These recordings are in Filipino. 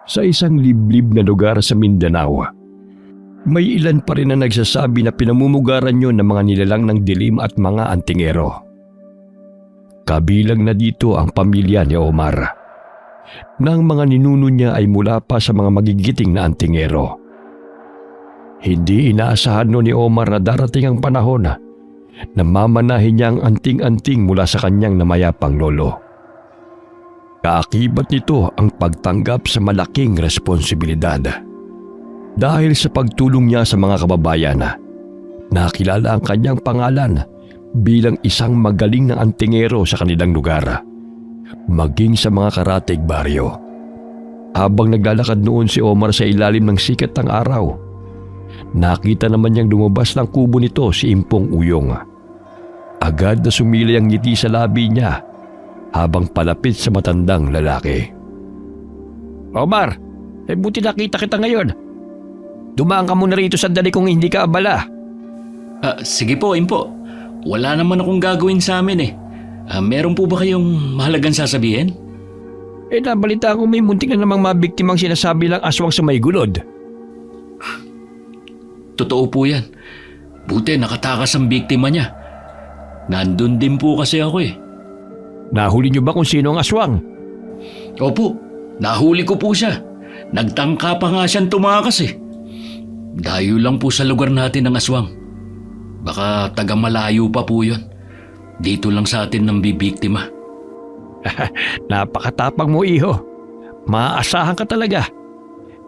Sa isang liblib na lugar sa Mindanao, may ilan pa rin na nagsasabi na pinamumugaran yon ng mga nilalang ng dilim at mga antingero. Kabilang na dito ang pamilya ni Omar, na ang mga ninuno niya ay mula pa sa mga magigiting na antingero. Hindi inaasahan no ni Omar na darating ang panahon na mamanahin niya ang anting-anting mula sa kanyang namayapang lolo. Kaakibat nito ang pagtanggap sa malaking responsibilidad. Dahil sa pagtulong niya sa mga kababayan, nakilala ang kanyang pangalan bilang isang magaling na antingero sa kanilang lugar, maging sa mga karatig baryo. Habang naglalakad noon si Omar sa ilalim ng sikat ng araw, nakita naman niyang lumabas ng kubo nito si Impong Uyong. Agad na sumilay ang ngiti sa labi niya habang palapit sa matandang lalaki. Omar, buti nakita kita ngayon. Dumaan ka muna rito sandali kung hindi ka abala. Sige po, Impo. Wala naman akong gagawin sa amin meron po ba kayong mahalagang sasabihin? Nabalita ko may muntik na namang mabiktimang sinasabi lang aswang sa may gulod. Totoo po yan. Buti nakatakas ang biktima niya. Nandun din po kasi ako Nahuli niyo ba kung sino ang aswang? Opo, nahuli ko po siya. Nagtangka pa nga siyang tumakas Dayo lang po sa lugar natin ng aswang. Baka taga malayo pa po yun. Dito lang sa atin nang bibiktima. Napakatapang mo, iho. Maaasahan ka talaga.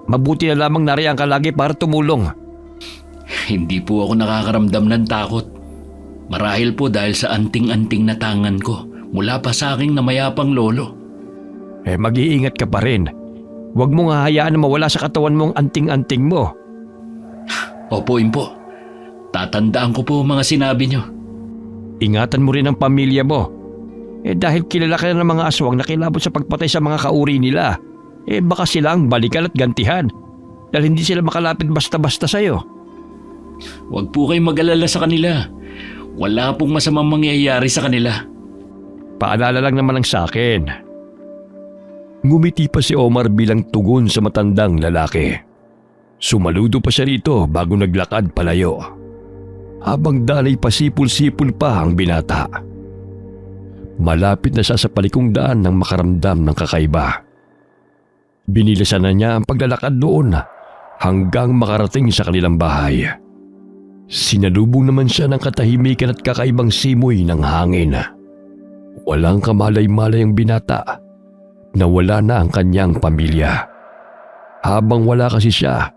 Mabuti na lamang nariyan ka lagi para tumulong. Hindi po ako nakakaramdam ng takot. Marahil po dahil sa anting-anting na tangan ko mula pa sa aking namayapang lolo. Mag-iingat ka pa rin. Huwag mong hahayaan na mawala sa katawan mong anting-anting mo. Opo, Impo. Tatandaan ko po mga sinabi niyo. Ingatan mo rin ang pamilya mo. Dahil kilala ka na ng mga aswang na kilabot sa pagpatay sa mga kauri nila. Baka sila ang balikan at gantihan. Dahil hindi sila makalapit basta-basta sa'yo. Huwag po kayong mag-alala sa kanila. Wala pong masamang mangyayari sa kanila. Paalala lang naman ang sakin. Ngumiti pa si Omar bilang tugon sa matandang lalaki. Sumaludo pa siya rito bago naglakad palayo. Habang dalay pasipul-sipul pa ang binata. Malapit na siya sa palikong daan nang makaramdam ng kakaiba. Binilasan na niya ang paglalakad doon hanggang makarating sa kanilang bahay. Sinalubong naman siya ng katahimikan at kakaibang simoy ng hangin. Walang kamalay-malay ang binata na wala na ang kanyang pamilya. Habang wala kasi siya,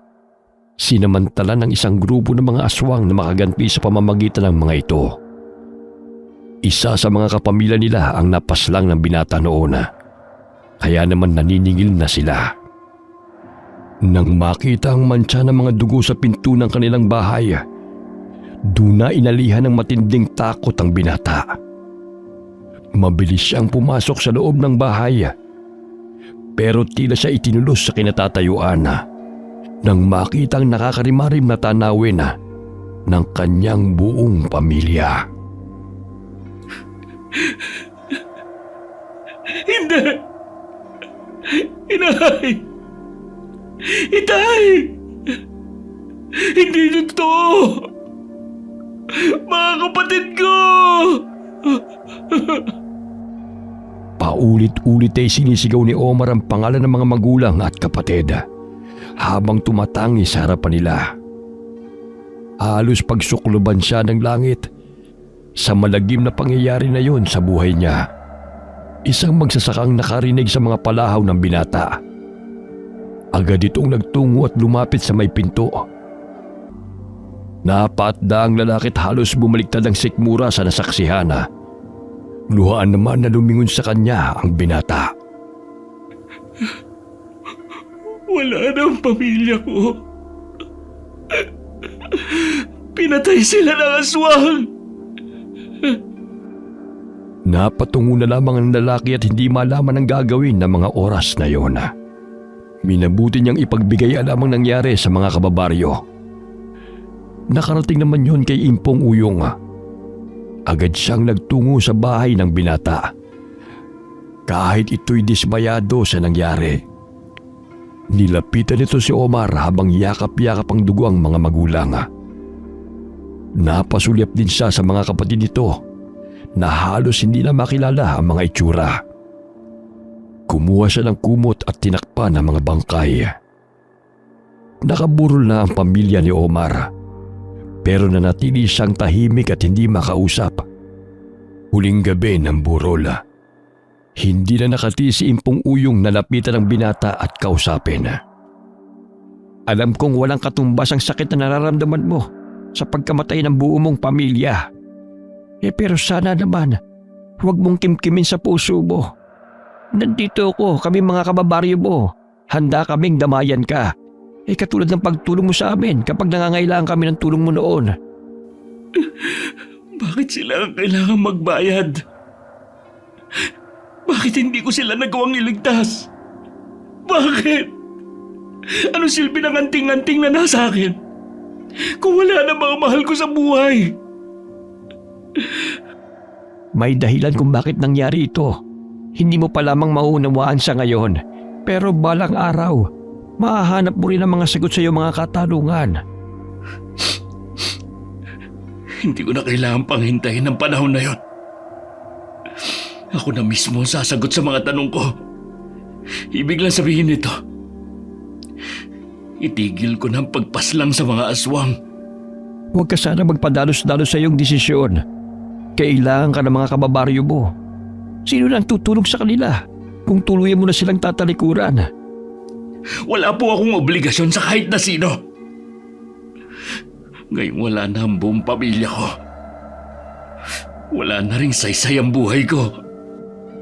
sinamantala ng isang grupo ng mga aswang na makaganti sa pamamagitan ng mga ito. Isa sa mga kapamilya nila ang napaslang ng binata noon. Kaya naman naniningil na sila. Nang makita ang mantsa ng mga dugo sa pinto ng kanilang bahay, doon na inalihan ng matinding takot ang binata. Mabilis siyang pumasok sa loob ng bahay. Pero tila siya itinulos sa kinatatayuan nang makita ang nakakarimarim na tanawin ng kanyang buong pamilya. Hindi! Inay! Itay! Hindi totoo! Mga kapatid ko! Paulit-ulit ay sinisigaw ni Omar ang pangalan ng mga magulang at kapatid habang tumatangi sa harapan nila. Halos pagsukluban siya ng langit sa malagim na pangyayari na yon sa buhay niya. Isang magsasakang nakarinig sa mga palahaw ng binata. Agad itong nagtungo at lumapit sa may pinto. Napatda ang lalaki't halos bumaliktad ang sikmura sa nasaksihan. Luhaan naman na lumingon sa kanya ang binata. Wala na ang pamilya ko. Pinatay sila ng aswang. Napatungo na lamang ang lalaki at hindi malaman ang gagawin ng mga oras na yon. Minabuti niyang ipagbigay alam ang nangyari sa mga kababaryo. Nakarating naman yon kay Impong Uyong. Agad siyang nagtungo sa bahay ng binata. Kahit ito'y dismayado sa nangyari. Nilapitan nito si Omar habang yakap-yakap ang dugo ang mga magulang. Napasulyap din siya sa mga kapatid nito na halos hindi na makilala ang mga itsura. Kumuha siya ng kumot at tinakpan ang mga bangkay. Nakaburol na ang pamilya ni Omar, pero nanatili siyang tahimik at hindi makausap. Huling gabi ng burol, hindi na nakati si Impong Uyong na lapitan ng binata at kausapin. Alam kong walang katumbas ang sakit na nararamdaman mo sa pagkamatay ng buo mong pamilya. Pero sana naman, huwag mong kimkimin sa puso mo. Nandito ako, kami mga kababaryo mo. Handa kaming damayan ka. Katulad ng pagtulong mo sa amin kapag nangangailangan kami ng tulong mo noon. Bakit sila ang kailangan magbayad? Bakit hindi ko sila nagawang iligtas? Bakit? Ano silbi ng anting-anting na nasa akin? Kung wala na mga mahal ko sa buhay. May dahilan kung bakit nangyari ito. Hindi mo pa lamang maunawaan sa ngayon. Pero balang araw, mahahanap mo rin ang mga sagot sa iyong mga katanungan. Hindi ko na kailangan pang hintayin ng panahon na yon. Ako na mismo ang sasagot sa mga tanong ko. Ibig lang sabihin nito, itigil ko ng pagpaslang sa mga aswang. Huwag ka sana magpadalos-dalos sa iyong desisyon. Kailangan ka ng mga kababaryo mo. Sino lang tutulong sa kanila kung tuluyan mo na silang tatalikuran? Wala po akong obligasyon sa kahit na sino. Ngayong wala na ang buong pamilya ko. Wala na ring saysay ang buhay ko.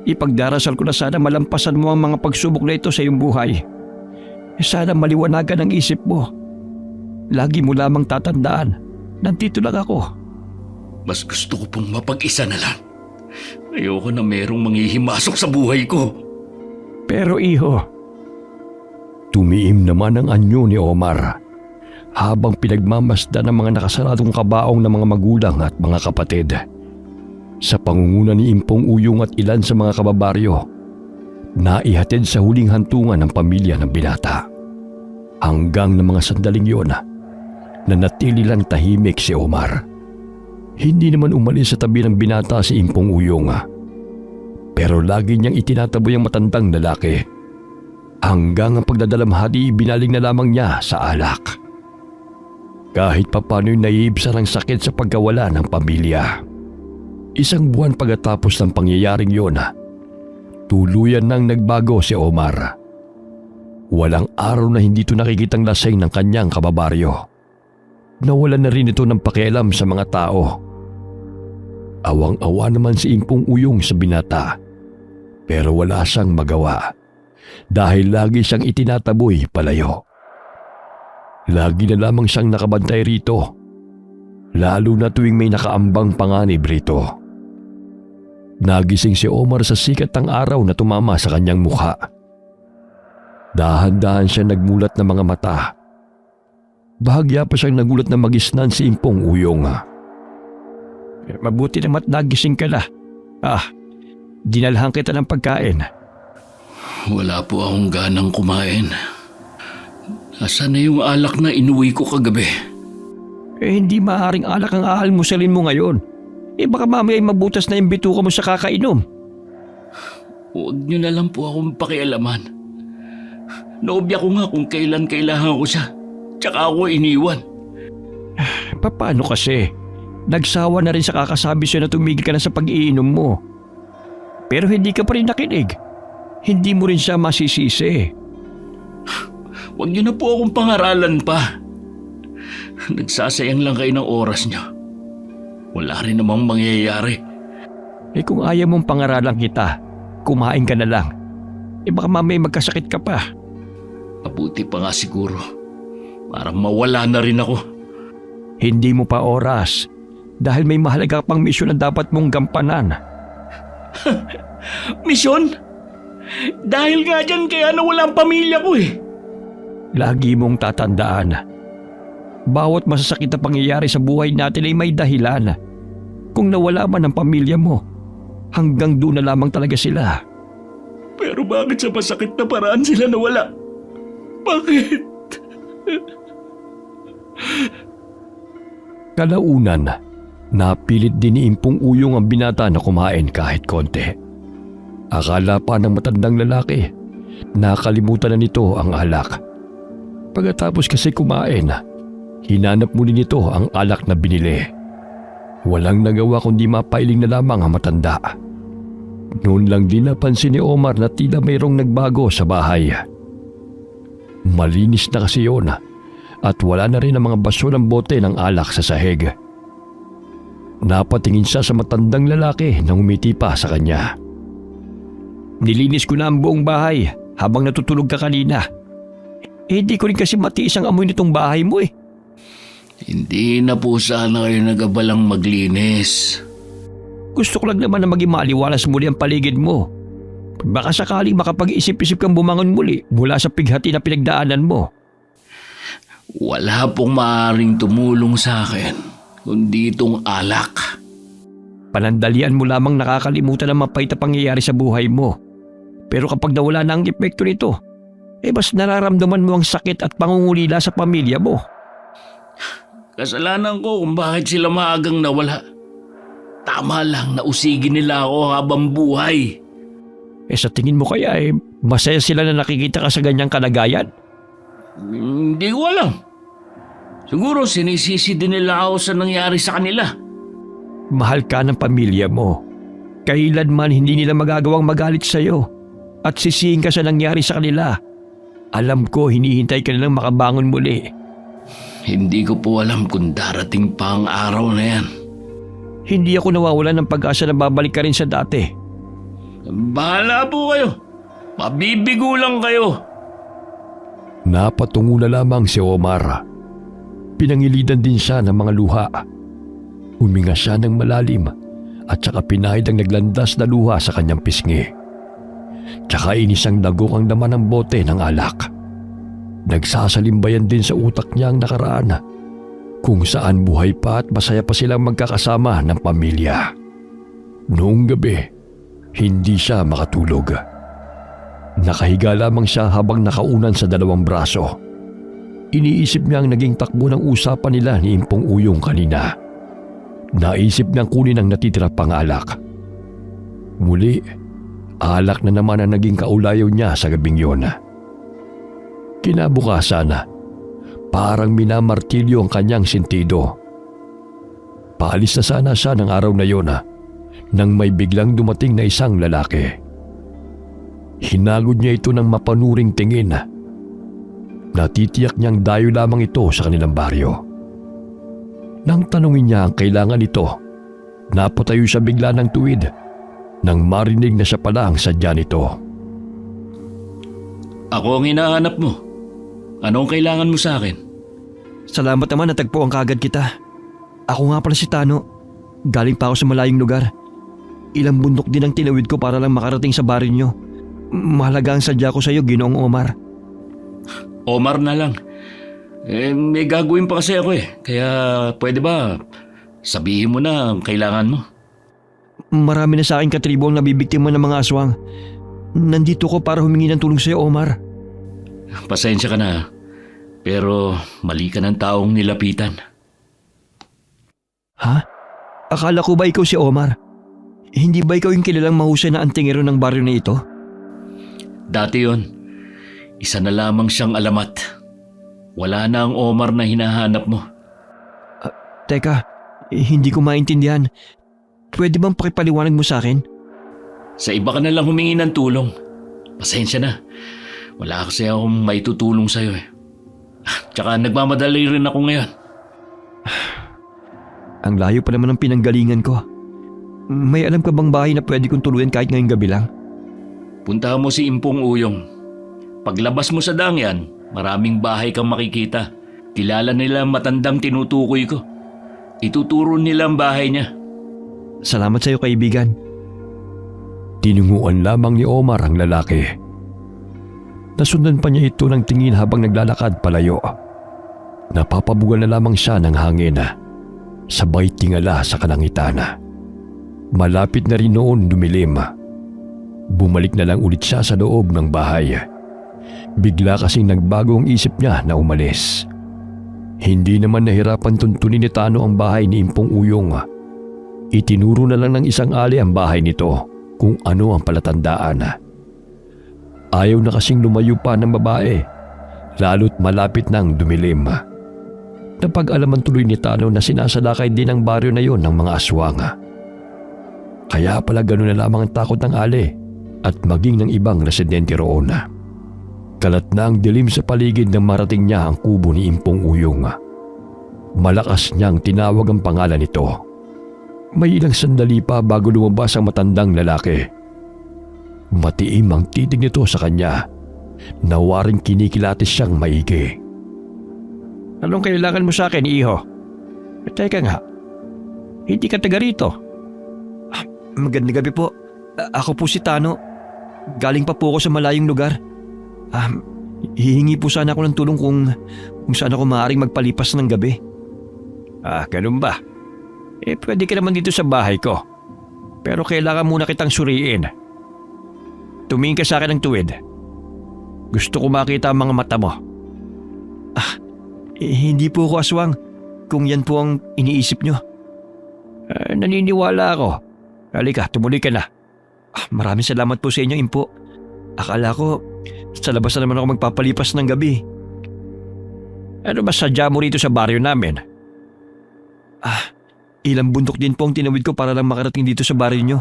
Ipagdarasal ko na sana malampasan mo ang mga pagsubok na ito sa iyong buhay. Sana maliwanagan ang isip mo. Lagi mo lamang tatandaan, nandito lang ako. Mas gusto ko pong mapag-isa na lang. Ayoko na merong manghihimasok sa buhay ko. Pero iho, tumiim naman ang anyo ni Omar habang pinagmamasdan ng mga nakasaradong kabaong ng mga magulang at mga kapatid. Sa pangunguna ni Impong Uyong at ilan sa mga kababaryo, naihatid sa huling hantungan ng pamilya ng binata. Hanggang ng mga sandaling yon, nanatili lang tahimik si Omar. Hindi naman umalis sa tabi ng binata si Impong Uyong. Pero lagi niyang itinataboy ang matandang lalaki. Hanggang ang pagdadalamhati binaling na lamang niya sa alak. Kahit papano'y naiibsan ang sakit sa pagkawala ng pamilya. Isang buwan pagkatapos ng pangyayaring yon, tuluyan nang nagbago si Omar. Walang araw na hindi ito nakikitang lasing ng kanyang kababaryo. Nawalan na rin ito ng pakialam sa mga tao. Awang-awa naman si Impong Uyong sa binata. Pero wala siyang magawa dahil lagi siyang itinataboy palayo. Lagi na lamang siyang nakabantay rito, lalo na tuwing may nakaambang panganib rito. Nagising si Omar sa sikat ng araw na tumama sa kanyang mukha. Dahan-dahan siya nagmulat ng mga mata. Bahagya pa siyang nagulat na magisnan si Impong Uyong. Mabuti naman nagising ka na. Dinalhan kita ng pagkain. Wala po akong ganang kumain. Nasaan na yung alak na inuwi ko kagabi? Hindi maaaring alak ang aalmusalin mo ngayon. Baka mamaya ay mabutas na yung bituka mo sa kakainom. Huwag niyo na lang po akong pakialaman. Naobya ko nga kung kailan kailangan ko siya. Tsaka ako iniwan. Paano kasi? Nagsawa na rin sa kakasabi sa'yo na tumigil ka na sa pag-iinom mo. Pero hindi ka pa rin nakinig. Hindi mo rin siya masisisi. Huwag niyo na po akong pangaralan pa. Nagsasayang lang kayo ng oras niyo. Wala rin namang mangyayari. Kung ayaw mong pangaralan kita, kumain ka na lang. Baka mamaya magkasakit ka pa. Mabuti pa nga siguro. Para mawala na rin ako. Hindi mo pa oras dahil may mahalaga pang misyon na dapat mong gampanan. Misyon? Dahil nga dyan kaya nawala ang pamilya ko eh. Lagi mong tatandaan. Bawat masasakit na pangyayari sa buhay natin ay may dahilan. Kung nawala man ang pamilya mo, hanggang doon na lamang talaga sila. Pero bakit sa masakit na paraan sila nawala? Bakit? Kalaunan, napilit din ni Impong Uyong ang binata na kumain kahit konti. Akala pa ng matandang lalaki, nakalimutan na nito ang alak. Pagkatapos kasi kumain, hinanap muli nito ang alak na binili. Walang nagawa kundi mapailing na lamang ang matanda. Noon lang din napansin ni Omar na tila mayroong nagbago sa bahay. Malinis na kasi yun at wala na rin ang mga baso ng bote ng alak sa sahig. Napatingin siya sa matandang lalaki na umiti pa sa kanya. Nilinis ko na ang buong bahay habang natutulog ka kanina. Hindi ko rin kasi matiis ang amoy nitong bahay mo eh. Hindi na po sana kayo nagabalang maglinis. Gusto ko lang naman na maging maaliwalas muli ang paligid mo. Baka sakaling makapag-isip-isip kang bumangon muli mula sa pighati na pinagdaanan mo. Wala pong maaaring tumulong sa akin, kundi itong alak. Panandalian mo lamang nakakalimutan ang mapait na pangyayari sa buhay mo. Pero kapag nawala na ang epekto nito, mas nararamdaman mo ang sakit at pangungulila sa pamilya mo. Kasalanan ko kung bakit sila maagang nawala. Tama lang na usigin nila ako habang buhay. Sa tingin mo kaya masaya sila na nakikita ka sa ganyang kalagayan? Hindi ko alam. Siguro sinisisi din nila ako sa nangyari sa kanila. Mahal ka ng pamilya mo. Kailanman hindi nila magagawang magalit sa iyo at sisihin ka sa nangyari sa kanila. Alam ko hinihintay ka nilang makabangon muli. Hindi ko po alam kung darating pa ang araw na yan. Hindi ako nawawalan ng pag-asa na babalik ka rin sa dati. Bahala po kayo. Mabibigo lang kayo. Napatungo na lamang si Omar. Pinangilidan din siya ng mga luha. Huminga siya ng malalim at saka pinahid ang naglandas na luha sa kanyang pisngi. Tsaka inisang dagok ang laman ng bote ng alak. Nagsasalimbayan din sa utak niya ang nakaraan kung saan buhay pa at masaya pa silang magkakasama ng pamilya. Noong gabi, hindi siya makatulog. Nakahiga lamang siya habang nakaunan sa dalawang braso. Iniisip niya ang naging takbo ng usapan nila ni Impong Uyong kanina. Naisip niyang kunin ang natitira pang alak. Muli, alak na naman ang naging kaulayaw niya sa gabing yon. Kinabukasan, parang minamartilyo ang kanyang sentido. Paalis na sana siya ng araw na yon nang may biglang dumating na isang lalaki. Hinagod niya ito ng mapanuring tingin. Natitiyak niyang dayo lamang ito sa kanilang baryo. Nang tanungin niya ang kailangan nito, napatayo siya bigla ng tuwid nang marinig na siya pala ang sadya nito. Ako ang hinahanap mo. Anong kailangan mo sa akin? Salamat naman natagpuan kaagad kita. Ako nga pala si Tano. Galing pa ako sa malayong lugar. Ilang bundok din ang tinawid ko para lang makarating sa baryo nyo. Mahalaga ang sadya ko sa iyo, Ginoong Omar. Omar na lang. May gagawin pa kasi ako Kaya pwede ba sabihin mo na ang kailangan mo? Marami na sa akin katribo ang nabibiktima ng mga aswang. Nandito ko para humingi ng tulong sa iyo, Omar. Pasensya ka na. Pero mali ka ng taong nilapitan. Ha? Akala ko ba ikaw si Omar? Hindi ba ikaw yung kilalang mahusay na antingero ng baryo na ito? Dati yon. Isa na lamang siyang alamat. Wala na ang Omar na hinahanap mo. Teka, hindi ko maintindihan. Pwede bang pakipaliwanag mo sa akin? Sa iba ka na lang humingi ng tulong. Pasensya na. Wala kasi akong maitutulong sa'yo Tsaka nagmamadali rin ako ngayon. Ang layo pa naman ng pinanggalingan ko. May alam ka bang bahay na pwede kong tuluyan kahit ngayong gabi lang? Puntahan mo si Impong Uyong. Paglabas mo sa dangyan, maraming bahay kang makikita. Kilala nila ang matandang tinutukoy ko. Ituturo nila ang bahay niya. Salamat sa iyo, kaibigan. Tinunguan lamang ni Omar ang lalaki. Nasundan pa niya ito ng tingin habang naglalakad palayo. Napapabugal na lamang siya ng hangin. Sabay tingala sa kalangitan. Malapit na rin noon dumilim. Bumalik na lang ulit siya sa loob ng bahay. Bigla kasing nagbago ang isip niya na umalis. Hindi naman nahirapan tuntunin ni Tano ang bahay ni Impong Uyong. Itinuro na lang ng isang ali ang bahay nito kung ano ang palatandaan. Ayaw na kasing lumayo pa ng babae, lalo't malapit nang dumilim. Napag-alaman tuloy ni Tano na sinasalakay din ang baryo na yon ng mga aswang. Kaya pala gano'n na lamang ang takot ng ali at maging ng ibang residente roon. Kalat na ang dilim sa paligid nang marating niya ang kubo ni Impong Uyong. Malakas niyang tinawag ang pangalan nito. May ilang sandali pa bago lumabas ang matandang lalaki. Matiim ang titig nito sa kanya. Nawaring kinikilatis siyang maigi. Anong kailangan mo sa akin, iho? Teka nga, hindi ka taga rito. Magandang gabi po. Ako po si Tano. Galing pa po ako sa malayong lugar. Hihingi po sana ako ng tulong kung saan ako maaaring magpalipas ng gabi. Ganun ba? Pwede ka naman dito sa bahay ko. Pero kailangan muna kitang suriin. Tumingin ka sa akin ng tuwid. Gusto ko makita ang mga mata mo. Hindi po ako aswang, kung yan po ang iniisip nyo. Naniniwala ako. Halika, tumuloy ka na. Maraming salamat po sa inyo, Impo. Akala ko, sa labas na naman ako magpapalipas ng gabi. Ano ba sadya mo rito sa baryo namin? Ilang bundok din po ang tinawid ko para lang makarating dito sa baryo nyo.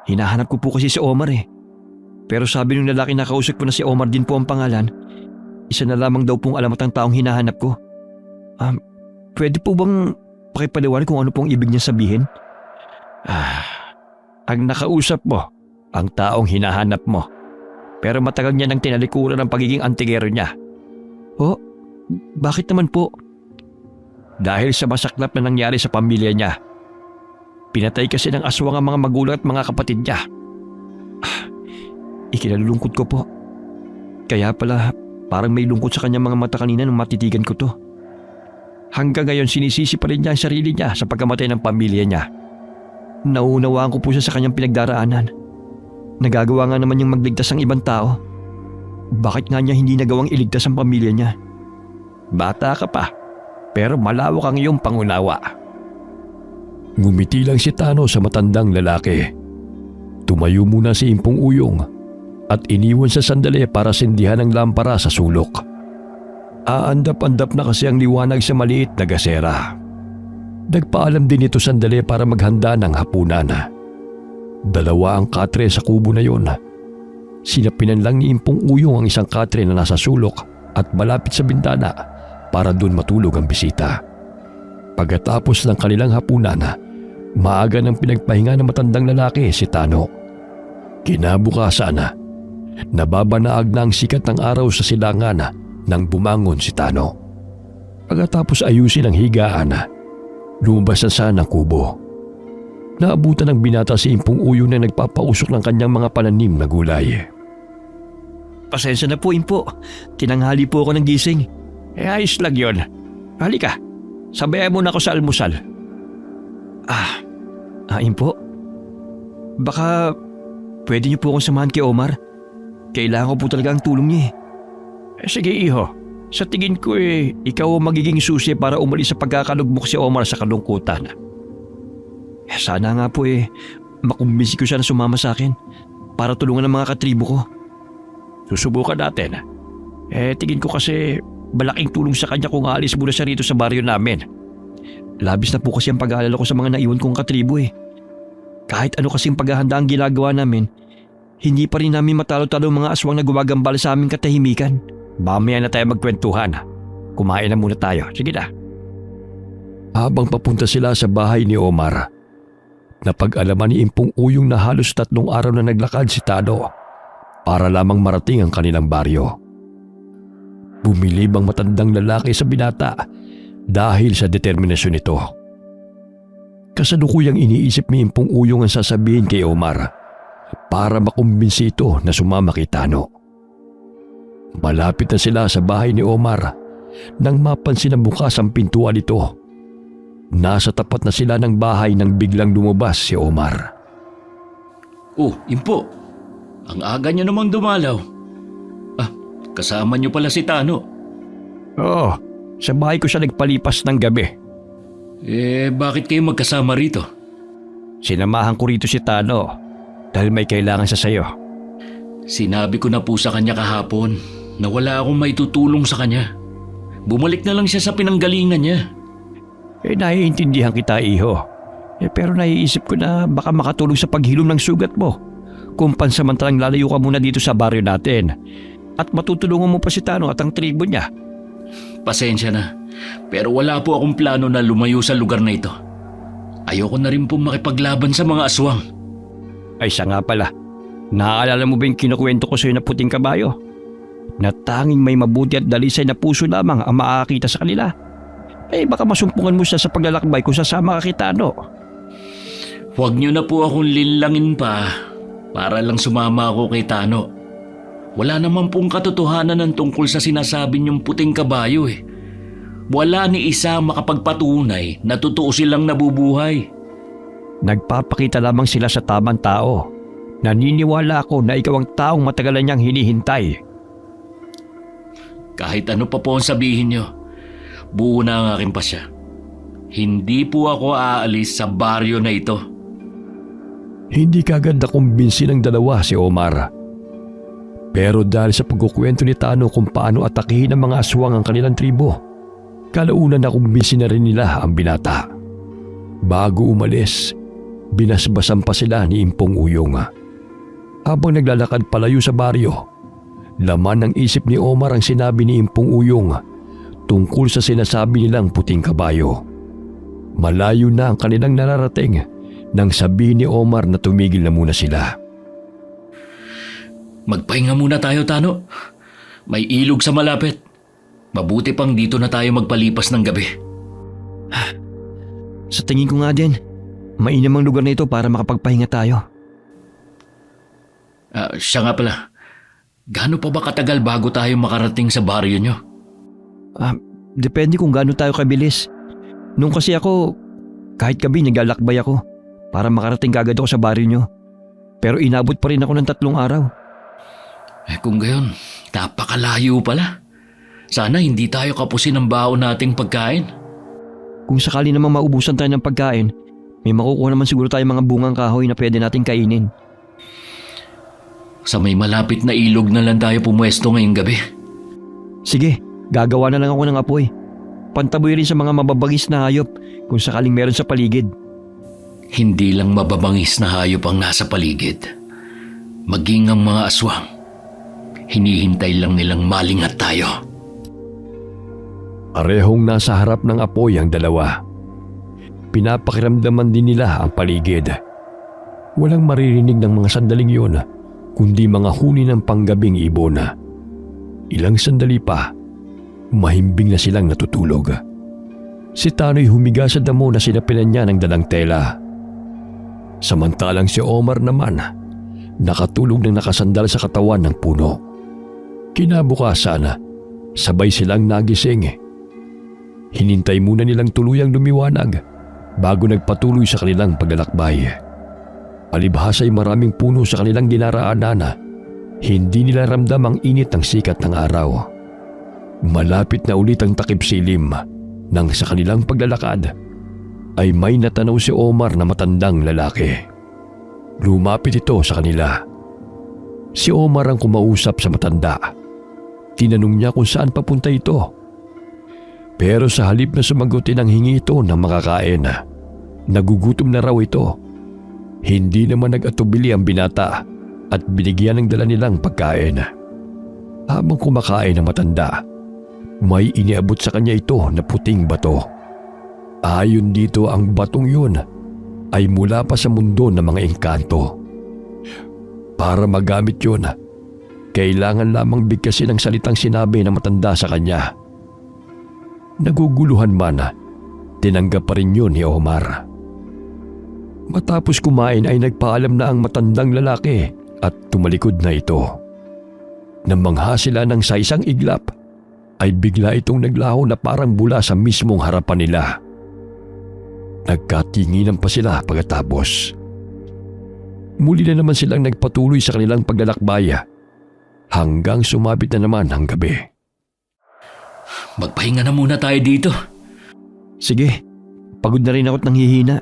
Hinahanap ko po kasi si Omar eh. Pero sabi ng lalaki na kausap ko na si Omar din po ang pangalan. Isa na lamang daw pong alamat ang taong hinahanap ko. Pwede po bang pakipaliwanag kung ano pong ibig niya sabihin? Ang nakausap mo, ang taong hinahanap mo. Pero matagal niya nang tinalikuran ang pagiging antigero niya. Oh, bakit naman po? Dahil sa masaklap na nangyari sa pamilya niya. Pinatay kasi ng aswang ang mga magulang at mga kapatid niya. Ikinalulungkot ko po. Kaya pala parang may lungkot sa kanyang mga mata kanina nang matitigan ko to. Hanggang ngayon sinisisi pa rin niya ang sarili niya sa pagkamatay ng pamilya niya. Naunawaan ko po siya sa kanyang pinagdaraanan. Nagagawa nga naman niyang magligtas ang ibang tao. Bakit nga niya hindi nagawang iligtas ang pamilya niya? Bata ka pa, pero malawak ang iyong pangunawa. Ngumiti lang si Tano sa matandang lalaki. Tumayo muna si Impong Uyong at iniwan sa sandali para sindihan ang lampara sa sulok. Aandap-andap na kasi ang liwanag sa maliit na gasera. Nagpaalam din ito sandali para maghanda ng hapunan. 2 ang katre sa kubo na yon. Sinapinan lang ni Impong Uyong ang isang katre na nasa sulok at malapit sa bintana para doon matulog ang bisita. Pagkatapos ng kanilang hapunan, maaga ng pinagpahinga ng matandang lalaki si Tano. Kinabukasan, nababanaag na ang sikat ng araw sa silangan nang bumangon si Tano. Pagkatapos ayusin ang higaan, lumabas na siya ng kubo. Naabutan ng binata si Impong Uyong na nagpapausok ng kanyang mga pananim na gulay. Pasensya na po, Impo. Tinanghali po ako ng gising. Ayos lang yun. Halika, sabayan mo na ako sa almusal. Impo? Baka pwede niyo po akong samahan kay Omar. Kailangan ko po talaga ang tulong niya Sige iho, sa tingin ko ikaw ang magiging susi para umalis sa pagkakalugmok si Omar sa kalungkutan. Sana nga po makumbinsi ko siya na sumama sa akin para tulungan ang mga katribo ko. Susubukan natin. Tingin ko kasi malaking tulong sa kanya kung aalis muna siya rito sa baryo namin. Labis na po kasi ang pag-aalala ko sa mga naiwan kong katribo Kahit ano kasing paghahanda ang ginagawa namin, hindi pa rin namin matalo-talo ang mga aswang na gumagambala sa aming katahimikan. Mamaya na tayo magkwentuhan. Kumain na muna tayo. Sige na. Habang papunta sila sa bahay ni Omar, napag-alaman ni Impong Uyong na halos 3 araw na naglakad si Tano para lamang marating ang kanilang baryo. Bumilib ang matandang lalaki sa binata dahil sa determinasyon nito. Kasalukuyang iniisip ni Impong Uyong ang sasabihin kay Omar para makumbinsi ito na sumama kay Tano. Malapit na sila sa bahay ni Omar nang mapansin na bukas ang pintuan nito. Nasa tapat na sila ng bahay nang biglang lumabas si Omar. Oh, Impo, ang aga niyo namang dumalaw. kasama niyo pala si Tano. Oo, sa bahay ko siya nagpalipas ng gabi. Bakit kayo magkasama rito? Sinamahan ko rito si Tano dahil may kailangan sa sayo. Sinabi ko na po sa kanya kahapon na wala akong maitutulong sa kanya. Bumalik na lang siya sa pinanggalingan niya. Naiintindihan kita, iho. Pero naiisip ko na baka makatulong sa paghilom ng sugat mo. Kung pansamantalang lalayo ka muna dito sa baryo natin at matutulungan mo pa si Tano at ang tribo niya. Pasensya na, pero wala po akong plano na lumayo sa lugar na ito. Ayoko na rin po makipaglaban sa mga aswang. Ay siya nga pala, naaalala mo ba yung kinukwento ko sa'yo na puting kabayo? Na tanging may mabuti at dalisay na puso lamang ang makakakita sa kanila. Baka masumpungan mo siya sa paglalakbay kung sasama ka kay Tano. Huwag niyo na po akong linlangin pa para lang sumama ako kay Tano. Wala naman pong katotohanan ng tungkol sa sinasabi niyong puting kabayo eh. Wala ni isa makapagpatunay na totoo silang nabubuhay. Nagpapakita lamang sila sa tamang tao. Naniniwala ako na ikaw ang taong matagalan niyang hinihintay. Kahit ano pa po ang sabihin niyo, buo na ang aking pasya. Hindi po ako aalis sa baryo na ito. Hindi kagad nakumbinsi ng dalawa si Omar. Pero dahil sa pagkukwento ni Tano kung paano atakihin ng mga aswang ang kanilang tribo, kalaunan nakumbinsi na rin nila ang binata. Bago umalis, binasbasan pa sila ni Impong Uyong. Habang naglalakad palayo sa baryo, laman ng isip ni Omar ang sinabi ni Impong Uyong tungkol sa sinasabi nilang puting kabayo. Malayo na ang kanilang nararating nang sabihin ni Omar na tumigil na muna sila. Magpahinga muna tayo, Tano. May ilog sa malapit. Mabuti pang dito na tayo magpalipas ng gabi. Sa tingin ko nga din, mainam ang lugar na ito para makapagpahinga tayo. Siya nga pala. Gaano pa ba katagal bago tayo makarating sa baryo nyo? Depende kung gaano tayo kabilis. Nung kasi ako, kahit gabi naglalakbay ako para makarating kagad ako sa baryo nyo. Pero inabot pa rin ako ng 3 araw. Kung gayon, napakalayo pala. Sana hindi tayo kapusin ng baon nating pagkain. Kung sakali namang maubusan tayo ng pagkain, may makukuha naman siguro tayo mga bungang kahoy na pwede nating kainin. Sa may malapit na ilog na lang tayo pumwesto ngayong gabi. Sige, gagawa na lang ako ng apoy. Pantaboy rin sa mga mababangis na hayop kung sakaling meron sa paligid. Hindi lang mababangis na hayop ang nasa paligid. Maging ang mga aswang. Hinihintay lang nilang malingat tayo. Parehong nasa harap ng apoy ang dalawa. Pinapakiramdaman din nila ang paligid. Walang maririnig ng mga sandaling yun, kundi mga huni ng panggabing ibon. Ilang sandali pa, mahimbing na silang natutulog. Si Tano'y humiga sa damo na sinapinan niya ng dalang tela. Samantalang si Omar naman, nakatulog ng nakasandal sa katawan ng puno. Kinabukasan, sabay silang nagising. Hinintay muna nilang tuluyang lumiwanag bago nagpatuloy sa kanilang paglalakbay. Palibhas ay maraming puno sa kanilang dinaraanan. Hindi nila ramdam ang init ng sikat ng araw. Malapit na ulit ang takip silim nang sa kanilang paglalakad ay may natanaw si Omar na matandang lalaki. Lumapit ito sa kanila. Si Omar ang kumausap sa matanda. Tinanong niya kung saan papunta ito. Pero sa halip na sumagutin ang hingi ito ng makakain, nagugutom na raw ito. Hindi naman nag-atubili ang binata at binigyan ng dala nilang pagkain. Habang kumakain ang matanda, may iniabot sa kanya ito na puting bato. Ayon dito, ang batong yun ay mula pa sa mundo ng mga engkanto. Para magamit yun, kailangan lamang bigkasin ang salitang sinabi ng matanda sa kanya. Naguguluhan man, tinanggap pa rin yun ni Omar. Matapos kumain ay nagpaalam na ang matandang lalaki at tumalikod na ito. Nang mangha sila ng sa isang iglap, ay bigla itong naglaho na parang bula sa mismong harapan nila. Nagkatinginan pa sila pagkatapos. Muli na naman silang nagpatuloy sa kanilang paglalakbay. hanggang sumapit na naman ang gabi. Magpahinga na muna tayo dito. Sige, pagod na rin ako't nanghihina.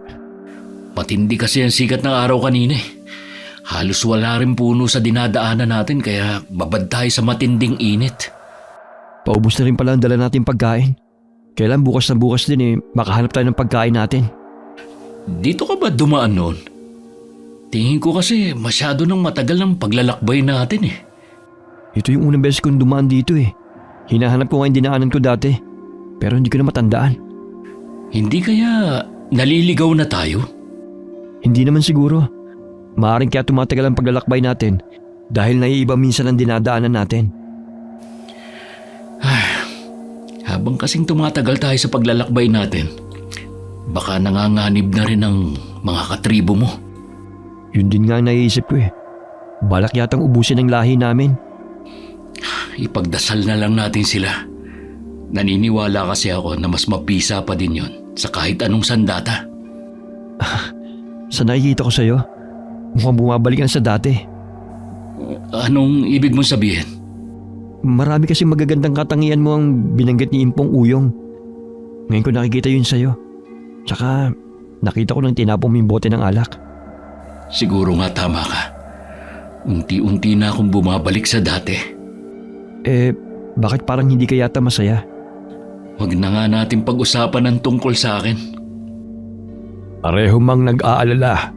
Matindi kasi ang sikat ng araw kanina eh. Halos wala rin puno sa dinadaanan natin kaya babad tayo sa matinding init. Paubos na rin pala ang dala natin pagkain. Kailan bukas na bukas din makahanap tayo ng pagkain natin. Dito ka ba dumaan noon? Tingin ko kasi masyado nang matagal ng paglalakbay natin eh. Ito yung unang beses kong dumaan dito eh. Hinahanap ko nga yung dinaanan ko dati. Pero hindi ko na matandaan. Hindi kaya naliligaw na tayo? Hindi naman siguro. Maaaring kaya tumatagal ang paglalakbay natin dahil naiiba minsan ang dinadaanan natin. Habang kasing tumatagal tayo sa paglalakbay natin, baka nanganganib na rin ang mga katribo mo. Yun din nga ang naiisip ko eh. Balak yatang ubusin ang lahi namin. Ipagdasal na lang natin sila. Naniniwala kasi ako na mas mabisa pa din yon sa kahit anong sandata. Sa nakikita ko sa'yo, mukhang bumabalik ka na sa dati. Anong ibig mong sabihin? Marami kasi magagandang katangian mo ang binanggit ni Impong Uyong. Ngayon ko nakikita yun sa'yo. Tsaka nakita ko nang tinapong mo yung bote ng alak. Siguro nga tama ka. Unti-unti na akong bumabalik sa dati. Bakit parang hindi ka yata masaya? Huwag na nga natin pag-usapan ng tungkol sa akin. Pareho mang nag-aalala.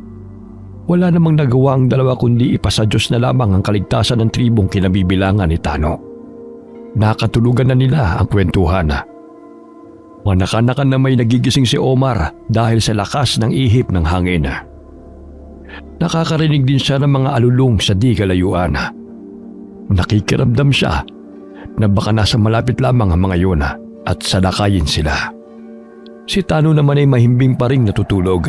Wala namang nagawa ang dalawa kundi ipasa Diyos na lamang ang kaligtasan ng tribong kinabibilangan ni Tano. Nakatulugan na nila ang kwentuhan. Manakanakan na may nagigising si Omar dahil sa lakas ng ihip ng hangin. Nakakarinig din siya ng mga alulong sa di kalayuan. Nakikiramdam siya na baka nasa malapit lamang ang mga yun at salakayin sila. Si Tano naman ay mahimbing pa ring natutulog.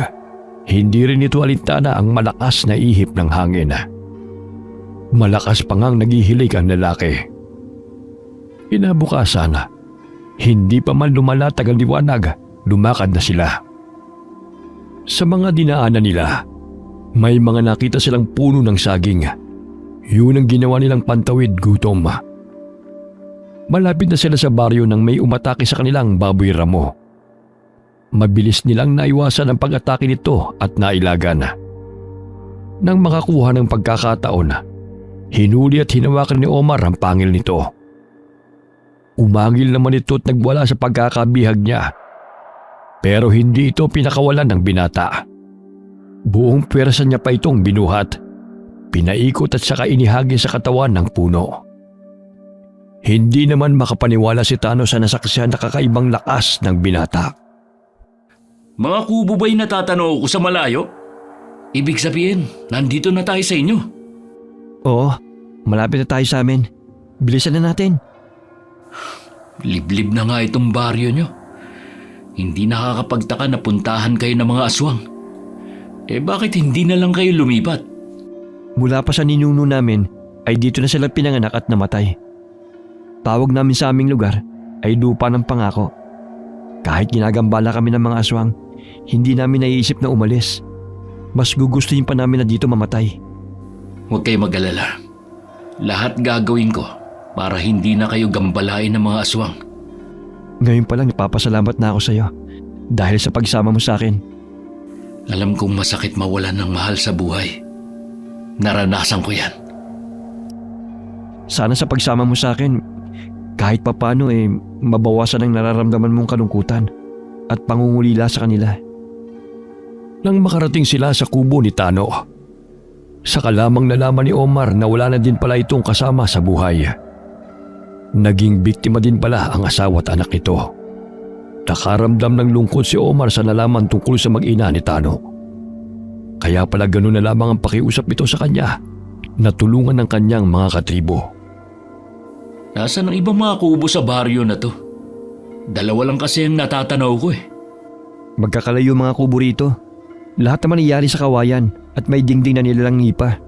Hindi rin ito alintana ang malakas na ihip ng hangin. Malakas pa ngang naghihilig ang lalaki. Inabukasan, hindi pa man lumalatag ang liwanag, lumakad na sila. Sa mga dinaanan nila, may mga nakita silang puno ng saging. Yun ang ginawa nilang pantawid gutom. Malapit na sila sa baryo nang may umatake sa kanilang baboy ramo. Mabilis nilang naiwasan ang pag-atake nito at nailagan. Nang makakuha ng pagkakataon, hinuli at hinawakan ni Omar ang pangil nito. Umangil naman ito at nagwala sa pagkakabihag niya. Pero hindi ito pinakawalan ng binata. Buong pwersa niya pa itong binuhat. Pinaikot at saka inihagi sa katawan ng puno. Hindi naman makapaniwala si Tano sa nasaksihan na kakaibang lakas ng binata. Mga kubo ba'y natatanaw ko sa malayo? Ibig sabihin, nandito na tayo sa inyo. Oo, malapit na tayo sa amin. Bilisan na natin. Liblib na nga itong baryo nyo. Hindi nakakapagtaka na puntahan kayo ng mga aswang. Bakit hindi na lang kayo lumipat? Mula pa sa ninuno namin ay dito na sila pinanganak at namatay. Tawag namin sa aming lugar ay lupa ng pangako. Kahit ginagambala kami ng mga aswang, hindi namin naiisip na umalis. Mas gugustuhin pa namin na dito mamatay. Huwag kayo mag-alala. Lahat gagawin ko para hindi na kayo gambalain ng mga aswang. Ngayon pa lang napapasalamat na ako sa iyo dahil sa pagsama mo sa akin. Alam kong masakit mawalan ng mahal sa buhay. Naranasan ko yan. Sana sa pagsama mo sa akin, kahit papano mabawasan ang nararamdaman mong kalungkutan at pangungulila sa kanila. Nang makarating sila sa kubo ni Tano, saka lamang nalaman ni Omar na wala na din pala itong kasama sa buhay. Naging biktima din pala ang asawa at anak nito. Nakaramdam ng lungkot si Omar sa nalaman tungkol sa mag-ina ni Tano. Kaya pala ganun na lamang ang pakiusap ito sa kanya na tulungan ng kanyang mga katribo. Nasaan ang ibang mga kubo sa baryo na to? Dalawa lang kasi ang natatanaw ko eh. Magkakalayo mga kubo rito. Lahat naman iyari sa kawayan at may dingding na nilalang nipa.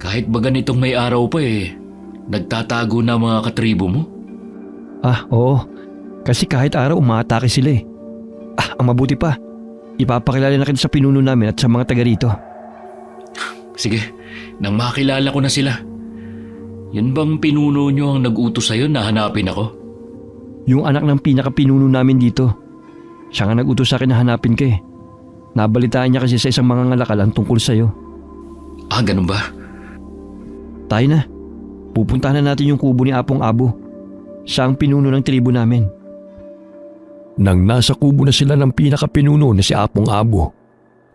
Kahit ba ganitong may araw pa nagtatago na mga katribo mo? Oo. Kasi kahit araw umaatake sila eh. Ang mabuti pa, ipapakilala na kita sa pinuno namin at sa mga taga rito. Sige, nang makilala ko na sila. Yan bang pinuno nyo ang nag-utos sa'yo na hanapin ako? Yung anak ng pinaka-pinuno namin dito. Siya nga nag-utos sa akin na hanapin ka eh. Nabalitaan niya kasi sa isang mga ngalakal ang tungkol sa'yo. Ah, ganun ba? Tayo na. Pupuntahan na natin yung kubo ni Apong Abo. Siya ang pinuno ng tribo namin. Nang nasa kubo na sila ng pinakapinuno na si Apong Abo,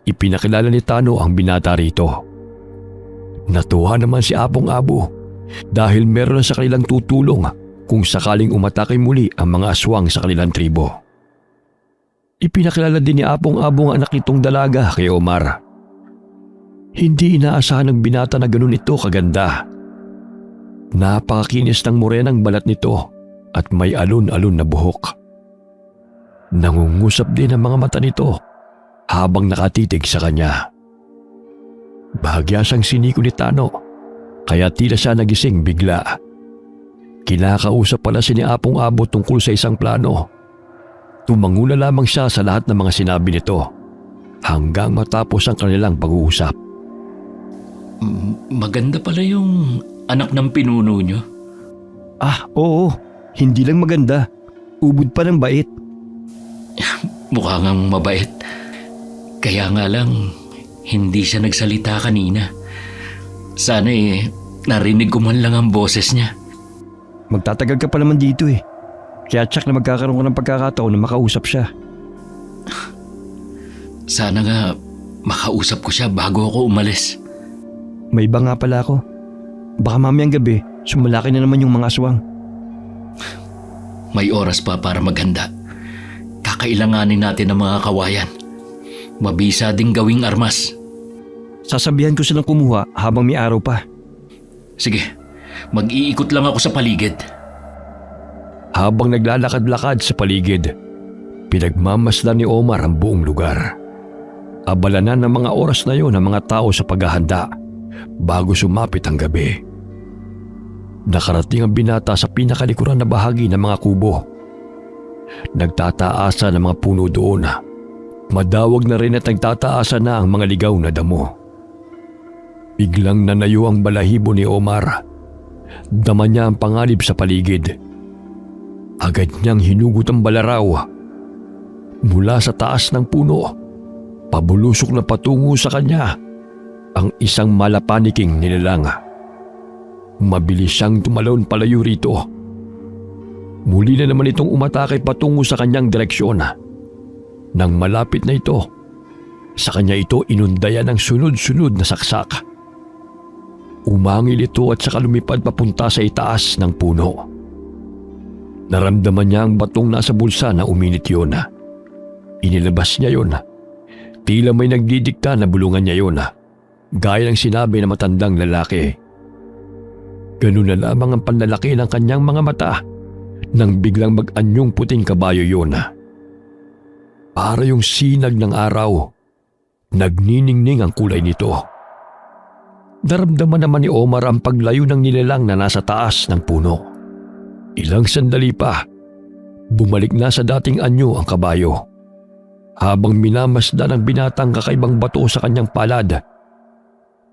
ipinakilala ni Tano ang binata rito. Natuwa naman si Apong Abo dahil meron na sa kanilang tutulong kung sakaling umatake muli ang mga aswang sa kanilang tribo. Ipinakilala din ni Apong Abo ang anak nitong dalaga kay Omar. Hindi inaasahan ng binata na ganun ito kaganda. Napakakinis ng morenang balat nito at may alon-alon na buhok. Nangungusap din ang mga mata nito habang nakatitig sa kanya. Bahagya siyang siniko ni Tano kaya tila siya nagising bigla. Kinakausap pala si ni Apong Abo tungkol sa isang plano. Tumangula lamang siya sa lahat ng mga sinabi nito hanggang matapos ang kanilang pag-uusap. Maganda pala yung anak ng pinuno nyo. Ah, oo. Hindi lang maganda. Ubod pa ng bait. Mukha ngang mabait. Kaya nga lang, hindi siya nagsalita kanina. Sana narinig ko man lang ang boses niya. Magtatagal ka pa naman dito eh. Kaya tsak na magkakaroon ka ng pagkakataon na makausap siya. Sana nga makausap ko siya bago ako umalis. May iba nga pala ako. Baka mamayang gabi, sumalaki na naman yung mga aswang. May oras pa para maghanda. Kakailanganin natin ng mga kawayan. Mabisa ding gawing armas. Sasabihan ko silang kumuha habang may araw pa. Sige, mag-iikot lang ako sa paligid. Habang naglalakad-lakad sa paligid, pinagmamasdan ni Omar ang buong lugar. Abalanan ng mga oras na yon ang mga tao sa paghahanda bago sumapit ang gabi. Nakarating ang binata sa pinakalikuran na bahagi ng mga kubo. Nagtataasa ng mga puno doon. Madawag na rin at nagtataasa na ang mga ligaw na damo. Biglang nanayo ang balahibo ni Omar. Dama niya ang panganib sa paligid. Agad niyang hinugot ang balaraw. Mula sa taas ng puno, pabulusok na patungo sa kanya ang isang malapaniking nilalang. Mabilis siyang tumalon palayo rito. Muli na naman itong umatake patungo sa kanyang direksyon. Nang malapit na ito, sa kanya ito inundayan ng sunod-sunod na saksak. Umangil ito at saka lumipad papunta sa itaas ng puno. Naramdaman niya ang batong nasa bulsa na uminit yun. Inilabas niya yun. Tila may nagdidikta na bulungan niya yun. Gaya ng sinabi ng matandang lalaki. Ganun na lamang ang panlalaki ng kanyang mga mata nang biglang mag-anyong puting kabayo yun. Para yung sinag ng araw, nagniningning ang kulay nito. Naramdaman naman ni Omar ang paglayo ng nilalang na nasa taas ng puno. Ilang sandali pa, bumalik na sa dating anyo ang kabayo. Habang minamasdan ng binatang kakaibang bato sa kanyang palad,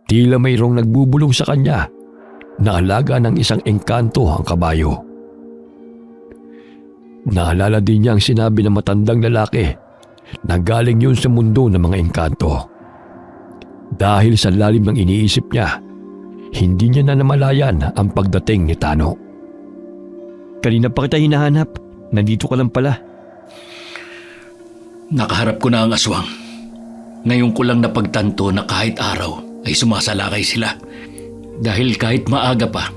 tila mayroong nagbubulong sa kanya na alaga ng isang engkanto ang kabayo. Naalala din niya ang sinabi ng matandang lalaki na galing yun sa mundo ng mga engkanto. Dahil sa lalim ng iniisip niya, hindi niya na namalayan ang pagdating ni Tano. Kanina pa kita hinahanap. Nandito ka lang pala. Nakaharap ko na ang aswang. Ngayon ko lang napagtanto na kahit araw ay sumasalakay sila. Dahil kahit maaga pa,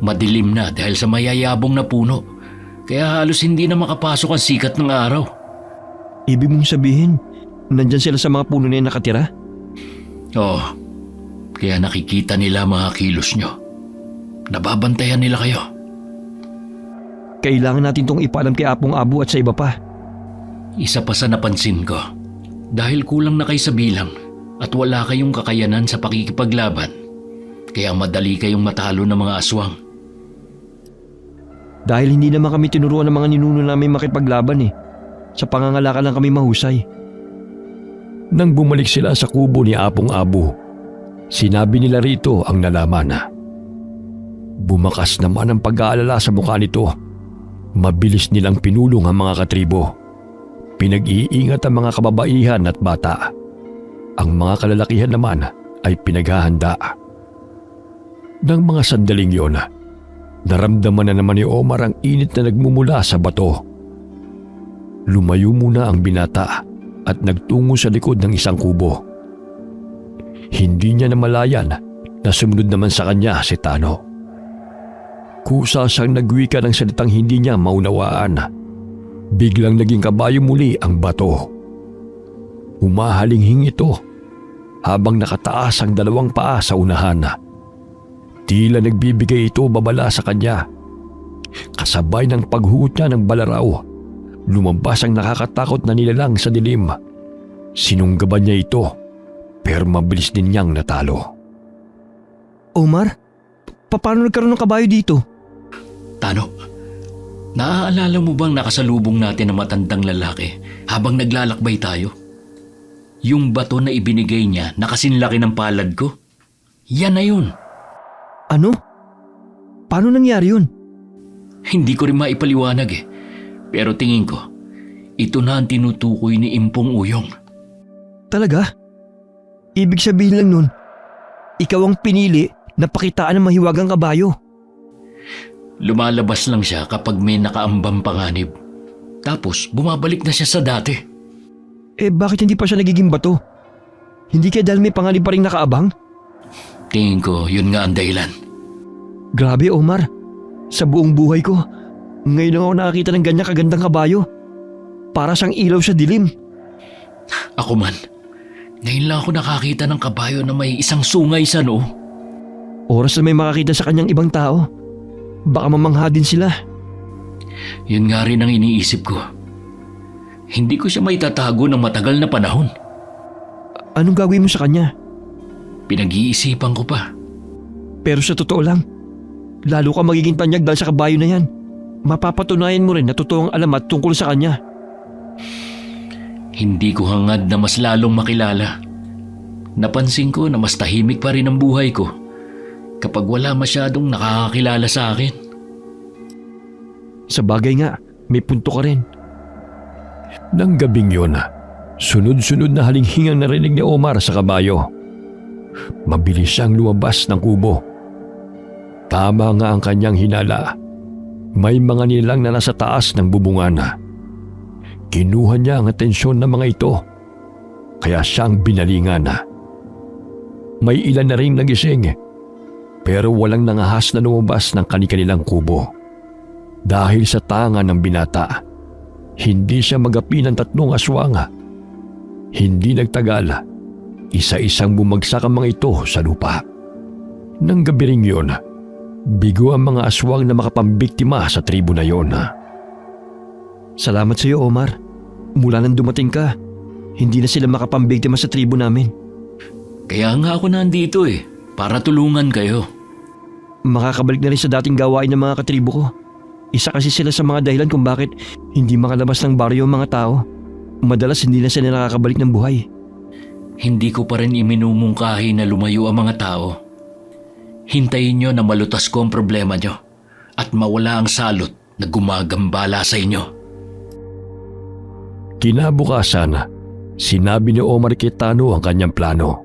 madilim na dahil sa mayayabong na puno. Kaya halos hindi na makapasok ang sikat ng araw. Ibig mong sabihin, nandyan sila sa mga puno na yung nakatira? Oo, kaya nakikita nila mga kilos nyo. Nababantayan nila kayo. Kailangan natin tong ipaalam kay Apong Abo at sa iba pa. Isa pa sa napansin ko, dahil kulang na kayo sa bilang at wala kayong kakayanan sa pakikipaglaban, kaya madali kayong matalo ng mga aswang. Dahil hindi naman kami tinuruan ng mga ninuno namin makipaglaban eh. Sa pangangalaka lang kami mahusay. Nang bumalik sila sa kubo ni Apong Abo, sinabi nila rito ang nalaman. Bumakas naman ang pag-aalala sa mukha nito. Mabilis nilang pinulong ang mga katribo. Pinag-iingat ang mga kababaihan at bata. Ang mga kalalakihan naman ay pinaghahanda. Nang mga sandaling yon, naramdaman na naman ni Omar ang init na nagmumula sa bato. Lumayo muna ang binata at nagtungo sa likod ng isang kubo. Hindi niya namalayan na sumunod naman sa kanya si Tano. Kusa siyang nagwika ng salitang hindi niya maunawaan. Biglang naging kabayo muli ang bato. Humahalinghing ito habang nakataas ang dalawang paa sa unahan. Tila nagbibigay ito babala sa kanya. Kasabay ng paghugot niya ng balaraw, lumabas ang nakakatakot na nilalang sa dilim. Sinunggaban niya ito, pero mabilis din niyang natalo. Omar, paano nagkaroon ng kabayo dito? Tano, naaalala mo bang nakasalubong natin ang matandang lalaki habang naglalakbay tayo? Yung bato na ibinigay niya na kasinlaki ng palad ko? Yan na yun. Ano? Paano nangyari yun? Hindi ko rin maipaliwanag eh. Pero tingin ko, ito na ang tinutukoy ni Impong Uyong. Talaga? Ibig sabihin lang nun, ikaw ang pinili na pakitaan ng mahiwagang kabayo. Lumalabas lang siya kapag may nakaambang panganib. Tapos bumabalik na siya sa dati. Bakit hindi pa siya nagiging bato? Hindi kaya dahil may panganib pa rin nakaabang? Tingin ko yun nga ang dahilan. Grabe Omar, sa buong buhay ko, ngayon lang ako nakakita ng ganyan kagandang kabayo. Para siyang ilaw sa dilim. Ako man, ngayon lang ako nakakita ng kabayo na may isang sungay sa noo. Oras na may makakita sa kanyang ibang tao, baka mamangha din sila. Yun nga rin ang iniisip ko. Hindi ko siya maitatago ng matagal na panahon. Anong gagawin mo sa kanya? Pinag-iisipan ko pa. Pero sa totoo lang, lalo ka magiging tanyag dahil sa kabayo na yan. Mapapatunayan mo rin na totoo ang alamat tungkol sa kanya. Hindi ko hangad na mas lalong makilala. Napansin ko na mas tahimik pa rin ang buhay ko kapag wala masyadong nakakakilala sa akin. Sa bagay nga, may punto ka rin. Nang gabing yon, sunod-sunod na halinghingang narinig ni Omar sa kabayo. Mabilis siyang lumabas ng kubo. Tama nga ang kanyang hinala. May mga nilalang na nasa taas ng bubungan. Kinuha niya ang atensyon ng mga ito, kaya siyang binalingan. May ilan na rin nagising, pero walang nangahas na lumabas ng kanilang kubo. Dahil sa tanga ng binata, hindi siya magapi ng 3 aswang. Hindi nagtagal, isa-isang bumagsak ang mga ito sa lupa. Nang gabi ring yun, bigo ang mga aswang na makapambiktima sa tribo na yon. Salamat sa iyo Omar. Mula nang dumating ka, hindi na sila makapambiktima sa tribo namin. Kaya nga ako nandito eh, para tulungan kayo. Makakabalik na rin sa dating gawain ng mga katribo ko. Isa kasi sila sa mga dahilan kung bakit hindi makalabas ng baryo ang mga tao. Madalas hindi na sila nakakabalik ng buhay. Hindi ko pa rin iminumungkahi na lumayo ang mga tao. Hintayin nyo na malutas ko ang problema nyo at mawala ang salot na gumagambala sa inyo. Kinabukasan, sinabi ni Omar kay Tano ang kanyang plano.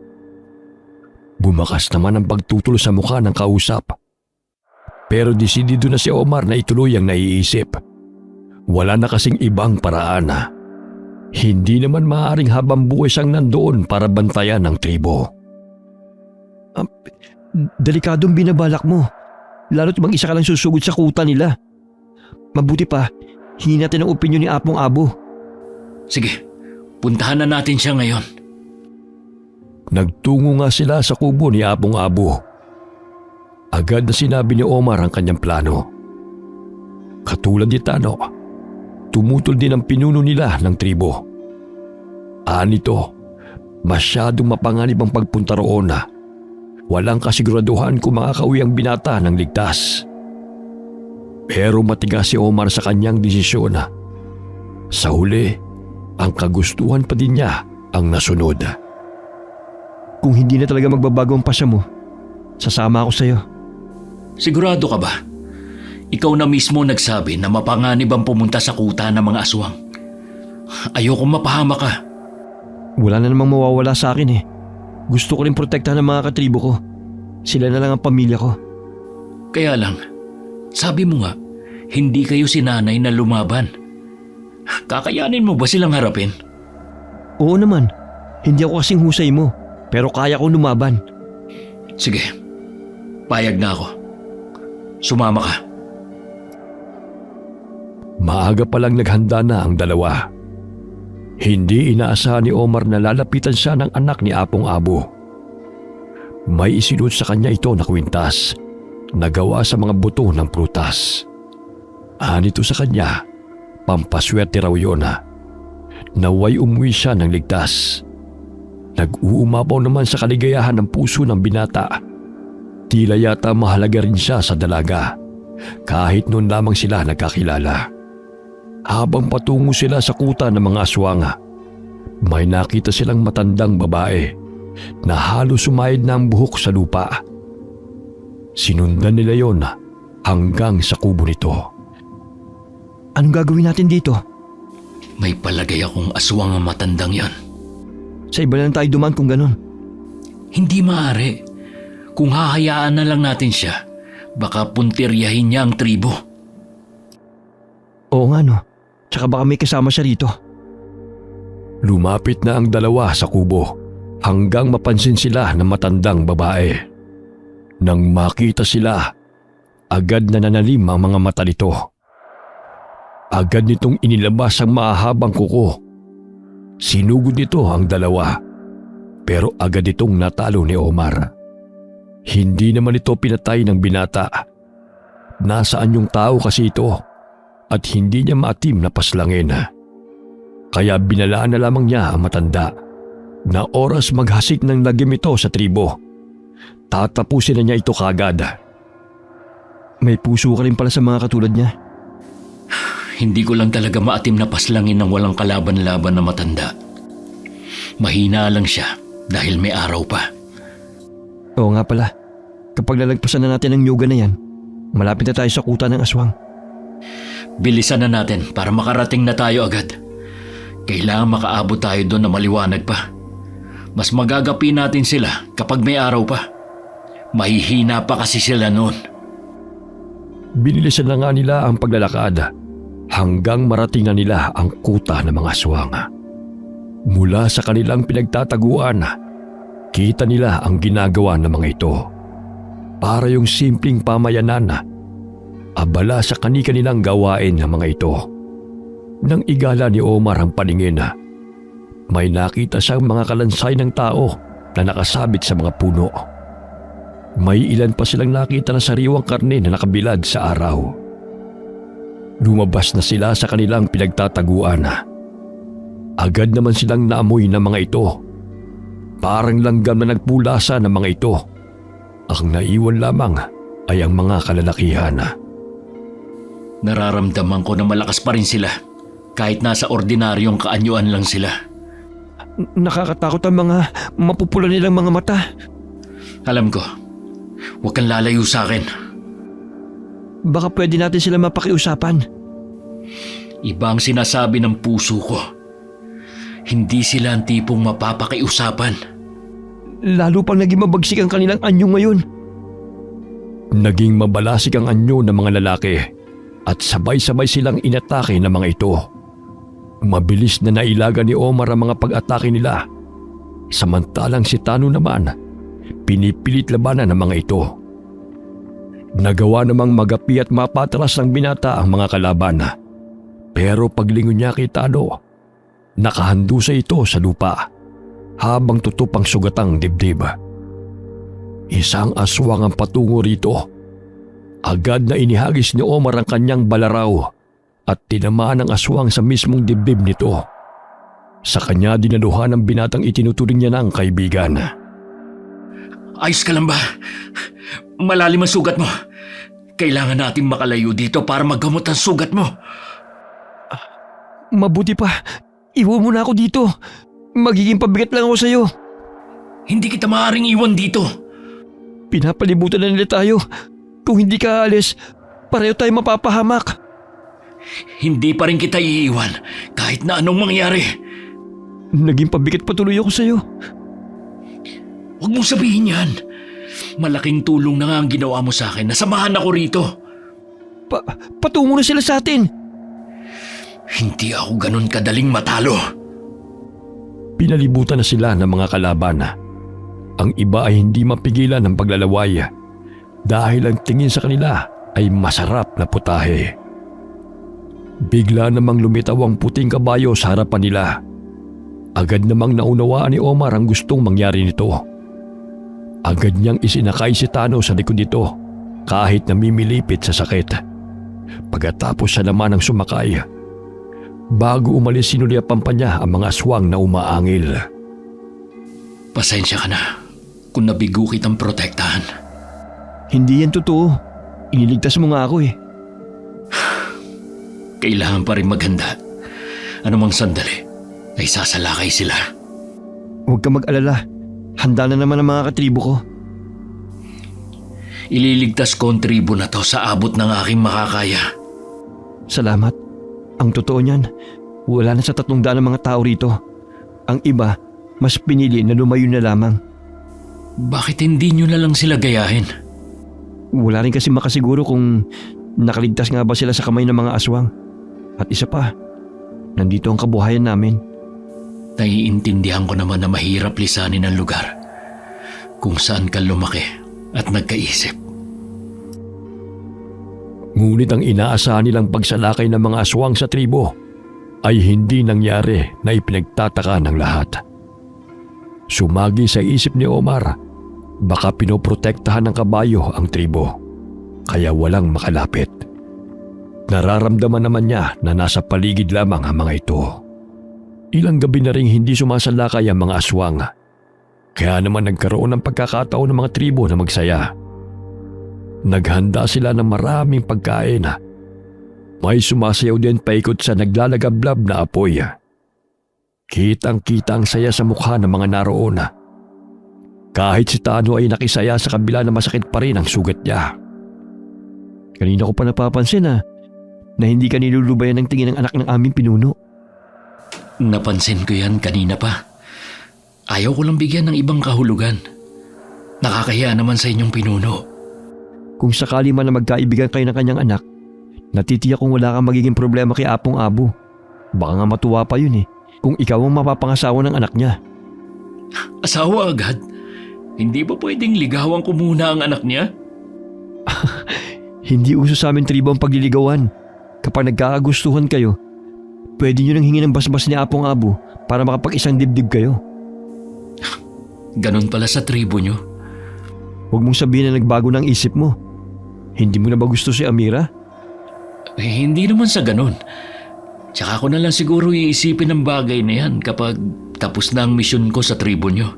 Bumakas naman ang pagtutol sa mukha ng kausap. Pero desidido na si Omar na ituloy ang naiisip. Wala na kasing ibang paraan. Hindi naman maaaring habang buhay siyang nandoon para bantayan ang tribo. Delikadong binabalak mo. Lalo't mag-isa ka lang susugod sa kuta nila. Mabuti pa, hingin natin ang opinyon ni Apong Abo. Sige, puntahan na natin siya ngayon. Nagtungo nga sila sa kubo ni Apong Abo. Agad na sinabi ni Omar ang kanyang plano. Katulad ni Tano, tumutol din ang pinuno nila ng tribo. Anito, masyadong mapanganib ang pagpunta roon. Walang kasiguraduhan kung makakauwi ang binata ng ligtas. Pero matigas si Omar sa kanyang desisyon. Sa huli, ang kagustuhan pa din niya ang nasunod. Kung hindi na talaga magbabago ang pasya mo, sasama ako sa iyo. Sigurado ka ba? Ikaw na mismo nagsabi na mapanganib ang pumunta sa kuta ng mga aswang. Ayokong mapahama ka. Wala na namang mawawala sa akin eh. Gusto ko rin protektahan ng mga katribo ko. Sila na lang ang pamilya ko. Kaya lang, sabi mo nga, hindi kayo sinanay na lumaban. Kakayanin mo ba silang harapin? Oo naman, hindi ako kasing husay mo. Pero kaya kong lumaban. Sige, payag na ako. Sumama ka. Maaga pa lang naghanda na ang dalawa. Hindi inaasahan ni Omar na lalapitan siya ng anak ni Apong Abo. May isinod sa kanya ito na kwintas na gawa sa mga buto ng prutas. Anito sa kanya, pampaswerte raw yun naway umuwi siya ng ligtas. Nag-uumapaw naman sa kaligayahan ng puso ng binata. Tila yata mahalaga rin siya sa dalaga kahit noon lamang sila nagkakilala. Habang patungo sila sa kuta ng mga aswang, may nakita silang matandang babae na halos sumayad na ang buhok sa lupa. Sinundan nila yon hanggang sa kubo nito. Anong gagawin natin dito? May palagay akong aswang ang matandang yan. Sa iba na lang tayo dumaan kung ganun. Hindi maaari. Kung hahayaan na lang natin siya, baka puntiryahin niya ang tribo. Oo nga no. Tsaka baka may kasama siya rito. Lumapit na ang dalawa sa kubo hanggang mapansin sila ng matandang babae. Nang makita sila, agad na nanalim ang mga mata nito. Agad nitong inilabas ang mahahabang kuko. Sinugod nito ang dalawa, pero agad itong natalo ni Omar. Hindi naman ito pinatay ng binata. Nasaan yung tao kasi ito at hindi niya maatim na paslangin. Kaya binalaan na lamang niya ang matanda na oras maghasik ng lagim ito sa tribo. Tatapusin na niya ito kagad. May puso ka rin pala sa mga katulad niya. Hindi ko lang talaga maatim na paslangin ng walang kalaban-laban na matanda. Mahina lang siya dahil may araw pa. Oo nga pala. Kapag lalagpasan na natin ang nyuga na yan, malapit na tayo sa kuta ng aswang. Bilisan na natin para makarating na tayo agad. Kailangan makaabot tayo doon na maliwanag pa. Mas magagapi natin sila kapag may araw pa. Mahihina pa kasi sila noon. Binilisan na nga nila ang paglalakad hanggang marating na nila ang kuta ng mga aswang. Mula sa kanilang pinagtataguan, kita nila ang ginagawa ng mga ito. Para yung simpleng pamayanan, abala sa kani-kanilang gawain ng mga ito. Nang igala ni Omar ang paningin, may nakita siyang mga kalansay ng tao na nakasabit sa mga puno. May ilan pa silang nakita na sariwang karne na nakabilad sa araw. Lumabas na sila sa kanilang pinagtataguan. Agad naman silang naamoy ng mga ito. Parang langgam na nagpulasa ng mga ito. Ang naiwan lamang ay ang mga kalalakihan. Nararamdaman ko na malakas pa rin sila kahit nasa ordinaryong kaanyuan lang sila. Nakakatakot ang mga mapupula nilang mga mata. Alam ko, huwag kang lalayo sa akin. Baka pwede natin sila mapakiusapan. Iba ang sinasabi ng puso ko. Hindi sila ang tipong mapapakiusapan. Lalo pang naging mabagsik ang kanilang anyo ngayon. Naging mabalasik ang anyo ng mga lalaki at sabay-sabay silang inatake ng mga ito. Mabilis na nailaga ni Omar ang mga pag-atake nila. Samantalang si Tano naman, pinipilit labanan ng mga ito. Nagawa namang magapi at mapatras ng binata ang mga kalaban. Pero paglingon niya kay Tano, nakahandusa ito sa lupa habang tutupang sugatang dibdib. Isang aswang ang patungo rito. Agad na inihagis ni Omar ang kanyang balaraw at tinamaan ng aswang sa mismong dibdib nito. Sa kanya dinaluhan ng binatang itinuturing niya ng kaibigan. Ayos ka lang ba? Malalim ang sugat mo. Kailangan natin makalayo dito para maggamot ang sugat mo. Mabuti pa, iwan mo na ako dito. Magiging pabigat lang ako sa'yo. Hindi kita maaaring iwan dito. Pinapalibutan na nila tayo. Kung hindi ka aalis, pareho tayo mapapahamak. Hindi pa rin kita iiwan kahit na anong mangyari. Naging pabigat patuloy ako sa'yo. Huwag mong sabihin yan. Malaking tulong na nga ang ginawa mo sa akin. Nasamahan ako rito. Patungo na sila sa atin. Hindi ako ganun kadaling matalo. Pinalibutan na sila ng mga kalaban. Ang iba ay hindi mapigilan ng paglalaway dahil ang tingin sa kanila ay masarap na putahe. Bigla namang lumitaw ang puting kabayo sa harapan nila. Agad namang naunawaan ni Omar ang gustong mangyari nito. Agad niyang isinakay si Tano sa likod nito kahit namimilipit sa sakit. Pagkatapos siya naman ang sumakay. Bago umalis, sinuliapan pa niya ang mga aswang na umaangil. Pasensya ka na kung nabigo kitang protektahan. Hindi yan totoo. Iniligtas mo nga ako eh. Kailangan pa rin maghanda. Anumang sandali ay sasalakay sila. Huwag ka mag-alala. Handa na naman ang mga katribo ko. Ililigtas ko ang tribo na to sa abot ng aking makakaya. Salamat. Ang totoo niyan, wala na sa 300 ng mga tao rito. Ang iba, mas pinili na lumayo na lamang. Bakit hindi nyo na lang sila gayahin? Wala rin kasi makasiguro kung nakaligtas nga ba sila sa kamay ng mga aswang. At isa pa, nandito ang kabuhayan namin. Naiintindihan ko naman na mahirap lisanin ang lugar kung saan ka lumaki at nagkaisip. Ngunit ang inaasahan nilang pagsalakay ng mga aswang sa tribo ay hindi nangyari na ipinagtataka ng lahat. Sumagi sa isip ni Omar, baka pinoprotektahan ng kabayo ang tribo, kaya walang makalapit. Nararamdaman naman niya na nasa paligid lamang ang mga ito. Ilang gabi na ring hindi sumasalakay ang mga aswang, kaya naman nagkaroon ng pagkakataon ng mga tribo na magsaya. Naghanda sila ng maraming pagkain. May sumasayaw din paikot sa naglalagablab na apoy. Kitang-kita ang saya sa mukha ng mga naroon. Kahit si Tano ay nakisaya sa kabila na masakit pa rin ang sugat niya. Kanina ko pa napapansin na hindi ka nilulubayan ng tingin ng anak ng aming pinuno. Napansin ko yan kanina pa. Ayaw ko lang bigyan ng ibang kahulugan. Nakakahiya naman sa inyong pinuno. Kung sakali man na magkaibigan kayo ng kanyang anak, natitiyak kung wala kang magiging problema kay Apong Abo. Baka nga matuwa pa yun kung ikaw ang mapapangasawa ng anak niya. Asawa agad? Hindi ba pwedeng ligawan ko muna ang anak niya? Hindi uso sa amin tribo ang pagliligawan. Kapag nagkakagustuhan kayo, pwede nyo nang hingin ng basbas ni Apong Abo para makapag-isang dibdib kayo. Ganon pala sa tribo nyo. Huwag mong sabihin na nagbago ng isip mo. Hindi mo na ba gusto si Amira? Hindi naman sa ganon. Tsaka ko na lang siguro iisipin ang bagay na yan kapag tapos na ang misyon ko sa tribo nyo.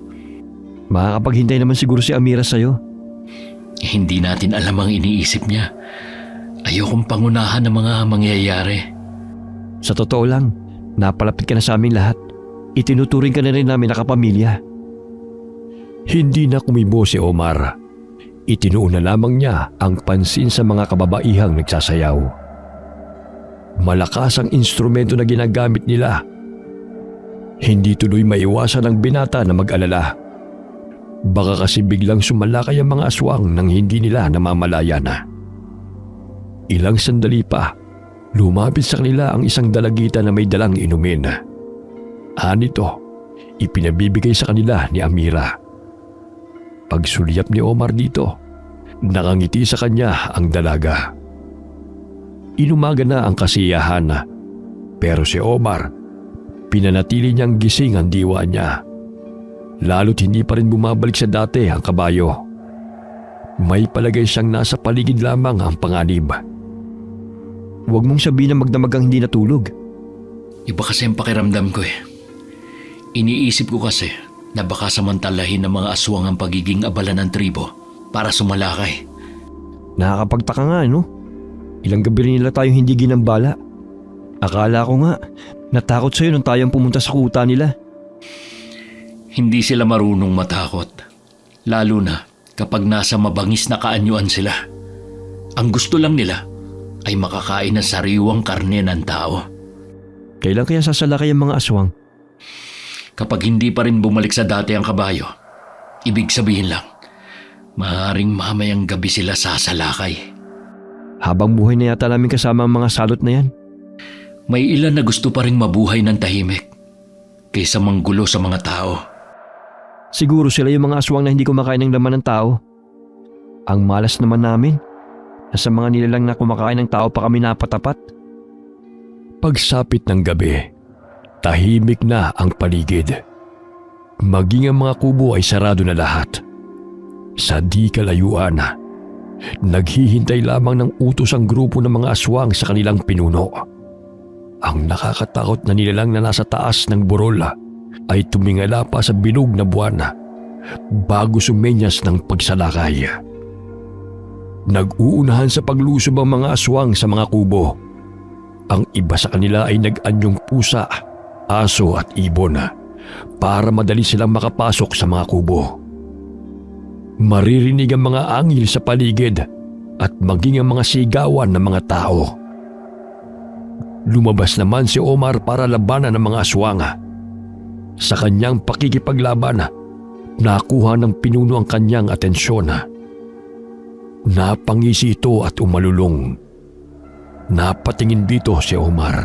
Makakapaghintay naman siguro si Amira sa'yo. Hindi natin alam ang iniisip niya. Ayokong pangunahan ng mga mangyayari. Sa totoo lang, napalapit ka na sa aming lahat. Itinuturing ka na rin namin na kapamilya. Hindi na kumibo si Omar. Itinuon na lamang niya ang pansin sa mga kababaihang nagsasayaw. Malakas ang instrumento na ginagamit nila. Hindi tuloy maiwasan ang binata na mag-alala. Baka kasi biglang sumalakay ang mga aswang nang hindi nila namamalayan. Ilang sandali pa, lumapit sa kanila ang isang dalagita na may dalang inumin. Anito, ipinabibigay sa kanila ni Amira. Pagsulyap ni Omar dito, nakangiti sa kanya ang dalaga. Inumaga na ang kasiyahan, pero si Omar, pinanatili niyang gising ang diwa niya. Lalo't hindi pa rin bumabalik sa dati ang kabayo. May palagay siyang nasa paligid lamang ang panganib. Huwag mong sabihin na magdamagang hindi natulog. Iba kasi ang pakiramdam ko Iniisip ko kasi na baka samantalahin ng mga aswang ang pagiging abala ng tribo para sumalakay. Nakakapagtaka nga, no? Ilang gabi rin nila tayong hindi ginambala. Akala ko nga, natakot sa'yo nung tayong pumunta sa kuta nila. Hindi sila marunong matakot. Lalo na kapag nasa mabangis na kaanyuan sila. Ang gusto lang nila ay makakain ng sariwang karne ng tao. Kailan kaya sasalakay ang mga aswang? Kapag hindi pa rin bumalik sa dati ang kabayo, ibig sabihin lang, maaaring mamayang gabi sila sasalakay. Habang buhay na yata namin kasama ang mga salot na yan. May ilan na gusto pa rin mabuhay ng tahimik kaysa manggulo sa mga tao. Siguro sila yung mga aswang na hindi kumakain ng laman ng tao. Ang malas naman namin, na sa mga nilalang na kumakain ng tao pa kami napatapat. Pagsapit ng gabi, tahimik na ang paligid. Maging ang mga kubo ay sarado na lahat. Sa di kalayuan, naghihintay lamang ng utos ang grupo ng mga aswang sa kanilang pinuno. Ang nakakatakot na nilalang na nasa taas ng burol ay tumingala pa sa bilog na buwan bago sumenyas ng pagsalakay. Nag-uunahan sa paglusob ang mga aswang sa mga kubo. Ang iba sa kanila ay nag-anyong pusa, aso at ibon para madali silang makapasok sa mga kubo. Maririnig ang mga angil sa paligid at maging ang mga sigawan ng mga tao. Lumabas naman si Omar para labanan ng mga aswang. Sa kanyang pakikipaglaban, nakuha ng pinuno ang kanyang atensyon. Napangisi ito at umalulong. Napatingin dito si Omar.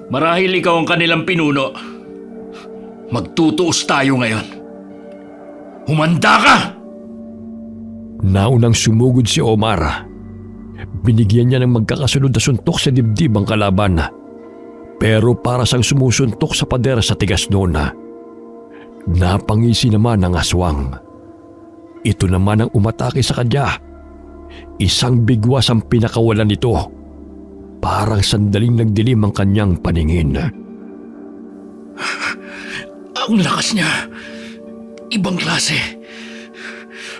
Marahil ikaw ang kanilang pinuno. Magtutuos tayo ngayon. Humanda ka! Naunang sumugod si Omar. Binigyan niya ng magkakasunod na suntok sa dibdib ang kalaban. Pero para sang sumusuntok sa pader sa tigas noon. Napangisi naman ang aswang. Ito naman ang umatake sa kanya. Isang bigwas ang pinakawalan nito. Parang sandaling nagdilim ang kanyang paningin. Ang lakas niya. Ibang klase.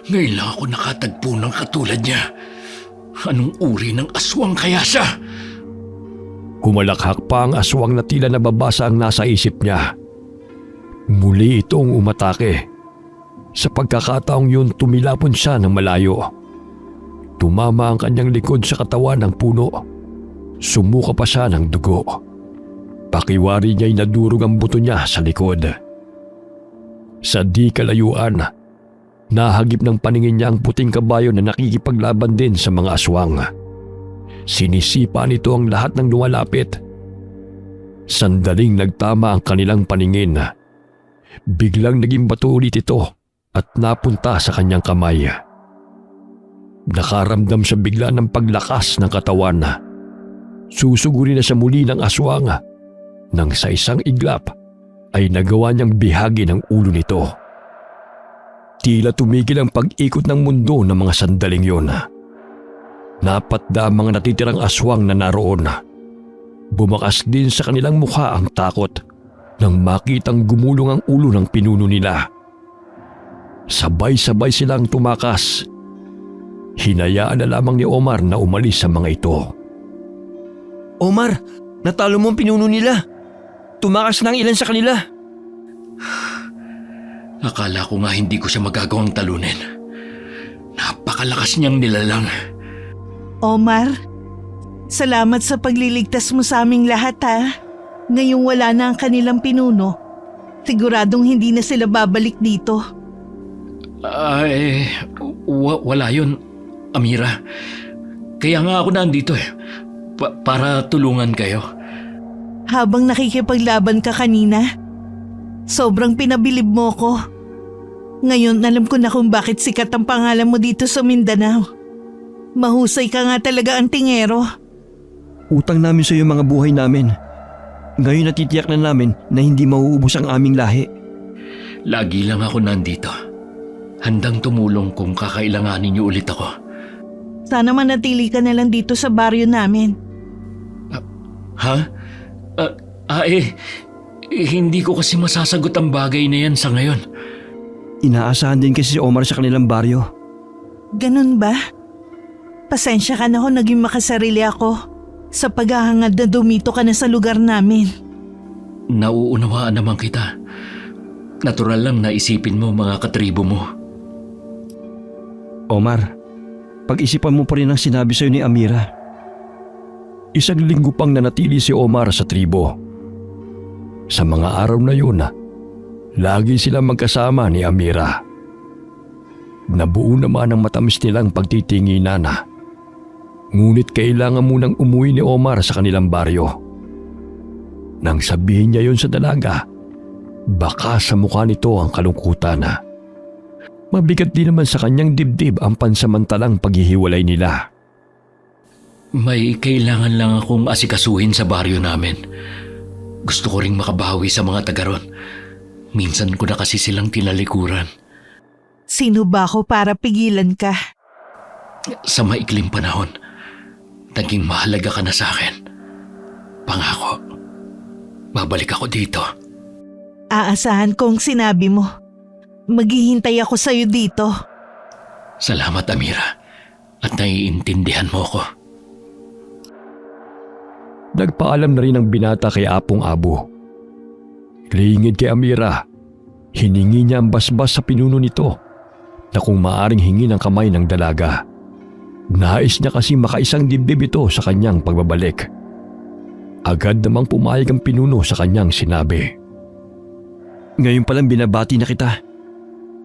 Ngayon lang ako nakatagpo ng katulad niya. Anong uri ng aswang kaya siya? Humalakhak pa ang aswang na tila nababasa ang nasa isip niya. Muli itong umatake. Sa pagkakataong yun, tumilapon siya ng malayo. Tumama ang kanyang likod sa katawan ng puno. Sumuka pa siya ng dugo. Pakiwari niya'y nadurog ang buto niya sa likod. Sa di kalayuan, nahagip ng paningin niya ang puting kabayo na nakikipaglaban din sa mga aswang. Sinisipa nito ang lahat ng lumalapit. Sandaling nagtama ang kanilang paningin. Biglang naging bato ulit ito at napunta sa kanyang kamay. Nakaramdam siya bigla ng paglakas ng katawan. Susugurin na siya muli ng aswang nang sa isang iglap ay nagawa niyang bihagi ng ulo nito. Tila tumigil ang pag-ikot ng mundo ng mga sandaling yun. Napatda ang mga natitirang aswang na naroon. Bumakas din sa kanilang mukha ang takot nang makitang gumulong ang ulo ng pinuno nila. Sabay-sabay silang tumakas. Hinayaan na lamang ni Omar na umalis sa mga ito. Omar, natalo mo ang pinuno nila. Tumakas na ang ilan sa kanila. Akala ko nga hindi ko siya magagawang talunin. Napakalakas niyang nilalang. Omar, salamat sa pagliligtas mo sa aming lahat ha. Ngayong wala na ang kanilang pinuno, siguradong hindi na sila babalik dito. Wala yun, Amira. Kaya nga ako nandito para tulungan kayo. Habang nakikipaglaban ka kanina, sobrang pinabilib mo ko. Ngayon alam ko na kung bakit sikat ang pangalan mo dito sa Mindanao. Mahusay ka nga talaga ang tingero. Utang namin sa iyo mga buhay namin. Ngayon natitiyak na namin na hindi mauubos ang aming lahi. Lagi lang ako nandito. Handang tumulong kung kakailanganin niyo ulit ako. Sana manatili ka na lang dito sa baryo namin. Hindi ko kasi masasagot ang bagay na yan sa ngayon. Inaasahan din kasi si Omar sa kanilang baryo. Ganun ba? Pasensya ka na ho, naging makasarili ako sa paghahangad na dumito ka na sa lugar namin. Nauunawaan naman kita. Natural lang na isipin mo mga katribo mo. Omar, pag-isipan mo pa rin ang sinabi sa'yo ni Amira. Isang linggo pang nanatili si Omar sa tribo. Sa mga araw na yun, lagi silang magkasama ni Amira. Nabuo naman ang matamis nilang pagtitinginan. Ngunit kailangan munang umuwi ni Omar sa kanilang baryo. Nang sabihin niya yon sa dalaga, baka sa mukha nito ang kalungkutan. Mabigat din naman sa kanyang dibdib ang pansamantalang paghihiwalay nila. May kailangan lang akong asikasuhin sa baryo namin. Gusto ko ring makabawi sa mga taga ron. Minsan ko na kasi silang tinalikuran. Sino ba ako para pigilan ka? Sa maikling panahon, naging mahalaga ka na sa akin. Pangako, babalik ako dito. Aasahan kong sinabi mo. Maghihintay ako sa'yo dito. Salamat, Amira. At naiintindihan mo ko. Nagpaalam na rin ang binata kay Apong Abo. Lingid kay Amira, hiningi niya ang basbas sa pinuno nito na kung maaring hingi ng kamay ng dalaga. Nais niya kasi makaisang dibdib ito sa kanyang pagbabalik. Agad namang pumayag ang pinuno sa kanyang sinabi. Ngayon palang binabati na kita.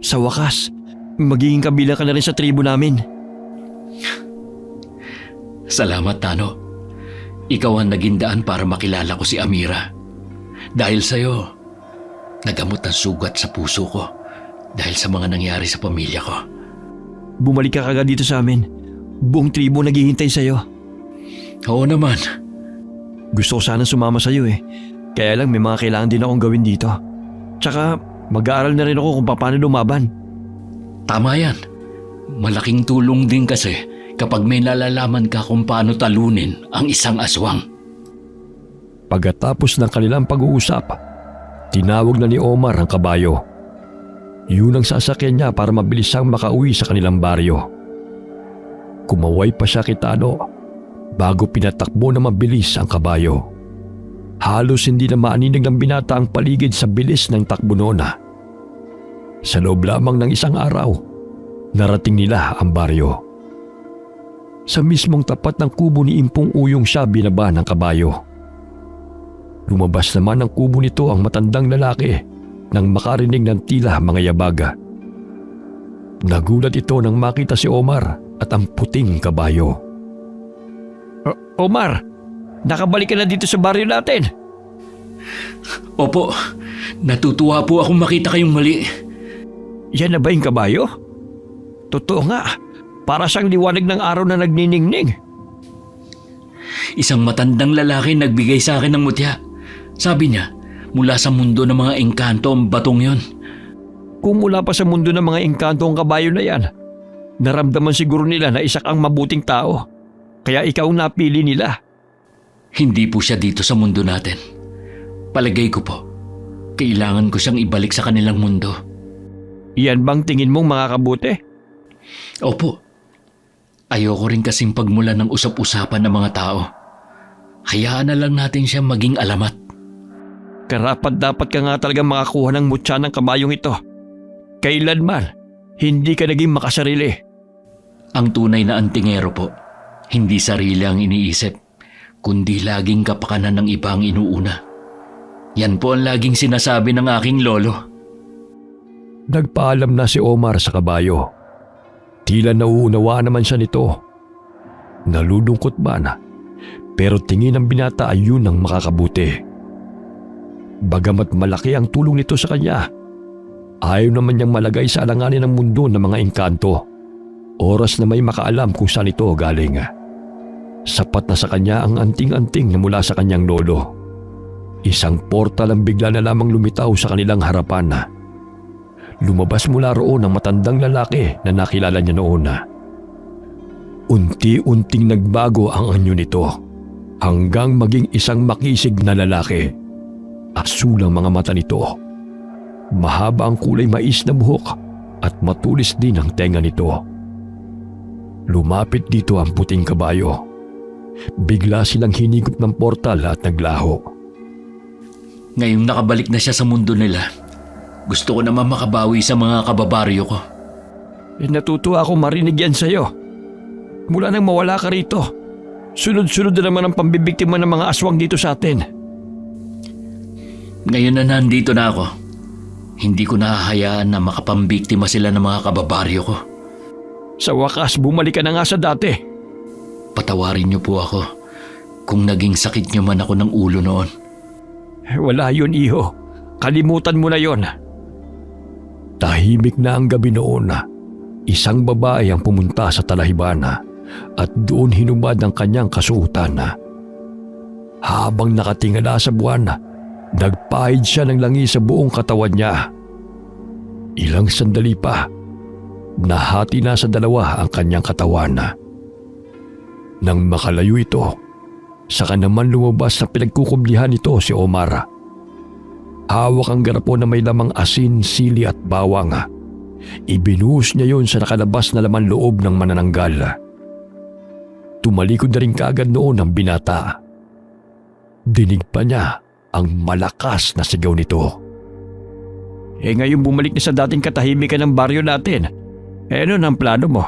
Sa wakas, magiging kabilang ka na rin sa tribo namin. Salamat, Tano. Ikaw ang naging daan para makilala ko si Amira. Dahil sa'yo, nagamot ang sugat sa puso ko dahil sa mga nangyari sa pamilya ko. Bumalik ka kagad dito sa amin. Buong tribo naghihintay sa'yo. Oo naman. Gusto ko sana sumama sa'yo eh. Kaya lang may mga kailangan din akong gawin dito. Tsaka mag-aaral na rin ako kung paano lumaban. Tama yan. Malaking tulong din kasi kapag may nalalaman ka kung paano talunin ang isang aswang. Pagkatapos ng kanilang pag-uusap, tinawag na ni Omar ang kabayo. Yun ang sasakyan niya para mabilisang makauwi sa kanilang baryo. Kumaway pa siya kay Tano bago pinatakbo na mabilis ang kabayo. Halos hindi na maaninig ng binata ang paligid sa bilis ng takbo noon. Sa loob lamang ng isang araw, narating nila ang baryo. Sa mismong tapat ng kubo ni Impong Uyong siya binaba ng kabayo. Lumabas naman ng kubo nito ang matandang lalaki nang makarinig ng tila mga yabaga. Nagulat ito nang makita si Omar at ang puting kabayo. Omar, nakabalik ka na dito sa baryo natin. Opo, natutuwa po akong makita kayong muli. Yan na ba yung kabayo? Totoo nga, para siyang liwanag ng araw na nagniningning. Isang matandang lalaki nagbigay sa akin ng mutya. Sabi niya, mula sa mundo ng mga engkanto ang batong yon. Kung mula pa sa mundo ng mga engkanto ang kabayo na yan, naramdaman siguro nila na isa kang mabuting tao. Kaya ikaw ang napili nila. Hindi po siya dito sa mundo natin. Palagay ko po, kailangan ko siyang ibalik sa kanilang mundo. Iyan bang tingin mong makakabuti? Opo. Ayoko rin kasing pagmula ng usap-usapan ng mga tao. Hayaan na lang natin siya maging alamat. Karapat dapat ka nga talagang makakuha ng mutya ng kabayong ito. Kailanman, hindi ka naging makasarili. Ang tunay na antingero po, hindi sarili ang iniisip, kundi laging kapakanan ng iba ang inuuna. Yan po ang laging sinasabi ng aking lolo. Nagpaalam na si Omar sa kabayo. Tila nauunawaan naman siya nito. Nalulungkot man, pero tingin ng binata ay yun ang makakabuti. Bagamat malaki ang tulong nito sa kanya, ayaw naman niyang malagay sa alanganin ng mundo ng mga engkanto. Oras na may makaalam kung saan ito galing. Sapat na sa kanya ang anting-anting na mula sa kanyang lolo. Isang portal ang bigla na lamang lumitaw sa kanilang harapan. Lumabas mula roon ang matandang lalaki na nakilala niya noon. Unti-unting nagbago ang anyo nito hanggang maging isang makisig na lalaki. Asul ang mga mata nito. Mahaba ang kulay mais na buhok at matulis din ang tenga nito. Lumapit dito ang puting kabayo. Bigla silang hinigop ng portal at naglaho. Ngayong nakabalik na siya sa mundo nila, gusto ko naman makabawi sa mga kababaryo ko. Natutuwa ako marinig yan sa'yo. Mula nang mawala ka rito, sunod-sunod na naman ang pambibiktima ng mga aswang dito sa atin. Ngayon na nandito na ako, hindi ko nahahayaan na makapambiktima sila ng mga kababaryo ko. Sa wakas, bumalik ka na nga sa dati. Patawarin niyo po ako kung naging sakit niyo man ako ng ulo noon. Wala yun, iho. Kalimutan mo na yon. Tahimik na ang gabi noon. Isang babae ang pumunta sa talahiban at doon hinubad ang kanyang kasuotan. Habang nakatingala sa buwan, nagpahid siya ng langi sa buong katawan niya. Ilang sandali pa, nahati na sa dalawa ang kanyang katawan. Nang makalayo ito, saka naman lumabas na pinagkukumlihan nito si Omar. Hawak ang garapon na may lamang asin, sili at bawang. Ibinuhos niya yon sa nakalabas na laman loob ng manananggal. Tumalikod na rin kaagad noon ang binata. Dinig pa niya ang malakas na sigaw nito. Ngayon bumalik na sa dating katahimikan ng baryo natin. Ano ang plano mo?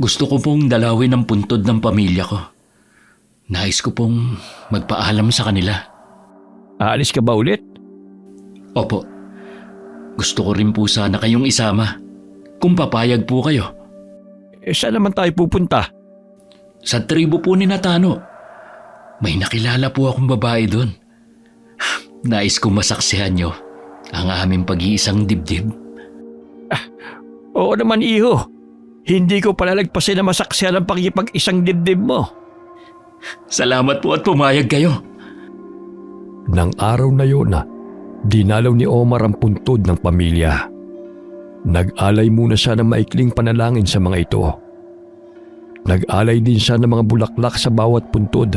Gusto ko pong dalawin ang puntod ng pamilya ko. Nais ko pong magpaalam sa kanila. Aalis ka ba ulit? Opo. Gusto ko rin po sana kayong isama. Kung papayag po kayo. Saan naman tayo pupunta? Sa tribo po ni Natano. May nakilala po akong babae doon. Nais kong masaksihan nyo ang aming pag-iisang dibdib. Oo naman, iho. Hindi ko palalagpasin na masaksihan ang pagkipag-isang dibdib mo. Salamat po at pumayag kayo. Nang araw na yun, dinalaw ni Omar ang puntod ng pamilya. Nag-alay muna siya ng maikling panalangin sa mga ito. Nag-alay din siya ng mga bulaklak sa bawat puntod.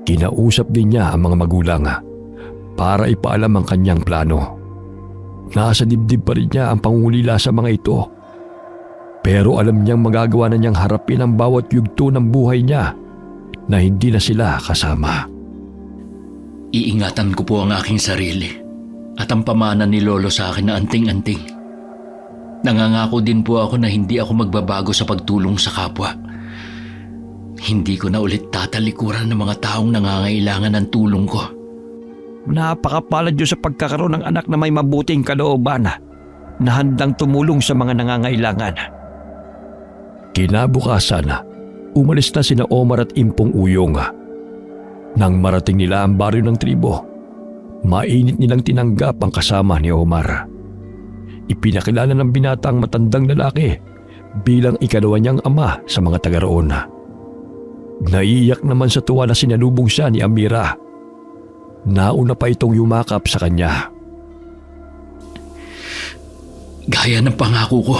Kinausap din niya ang mga magulang para ipaalam ang kanyang plano. Nasa dibdib pa rin niya ang pangungulila sa mga ito. Pero alam niyang magagawa na niyang harapin ang bawat yugto ng buhay niya na hindi na sila kasama. Iingatan ko po ang aking sarili at ang pamana ni Lolo sa akin na anting-anting. Nangangako din po ako na hindi ako magbabago sa pagtulong sa kapwa. Hindi ko na ulit tatalikuran ng mga taong nangangailangan ng tulong ko. Napakapalad yun sa pagkakaroon ng anak na may mabuting kalooban na handang tumulong sa mga nangangailangan. Kinabukasan, umalis na sina Omar at Impong Uyong. Nang marating nila ang baryo ng tribo, mainit nilang tinanggap ang kasama ni Omar. Ipinakilala ng binata ang matandang lalaki bilang ikalawa niyang ama sa mga taga roon. Naiiyak naman sa tuwa na sinalubong siya ni Amira. Nauna pa itong yumakap sa kanya. Gaya ng pangako ko,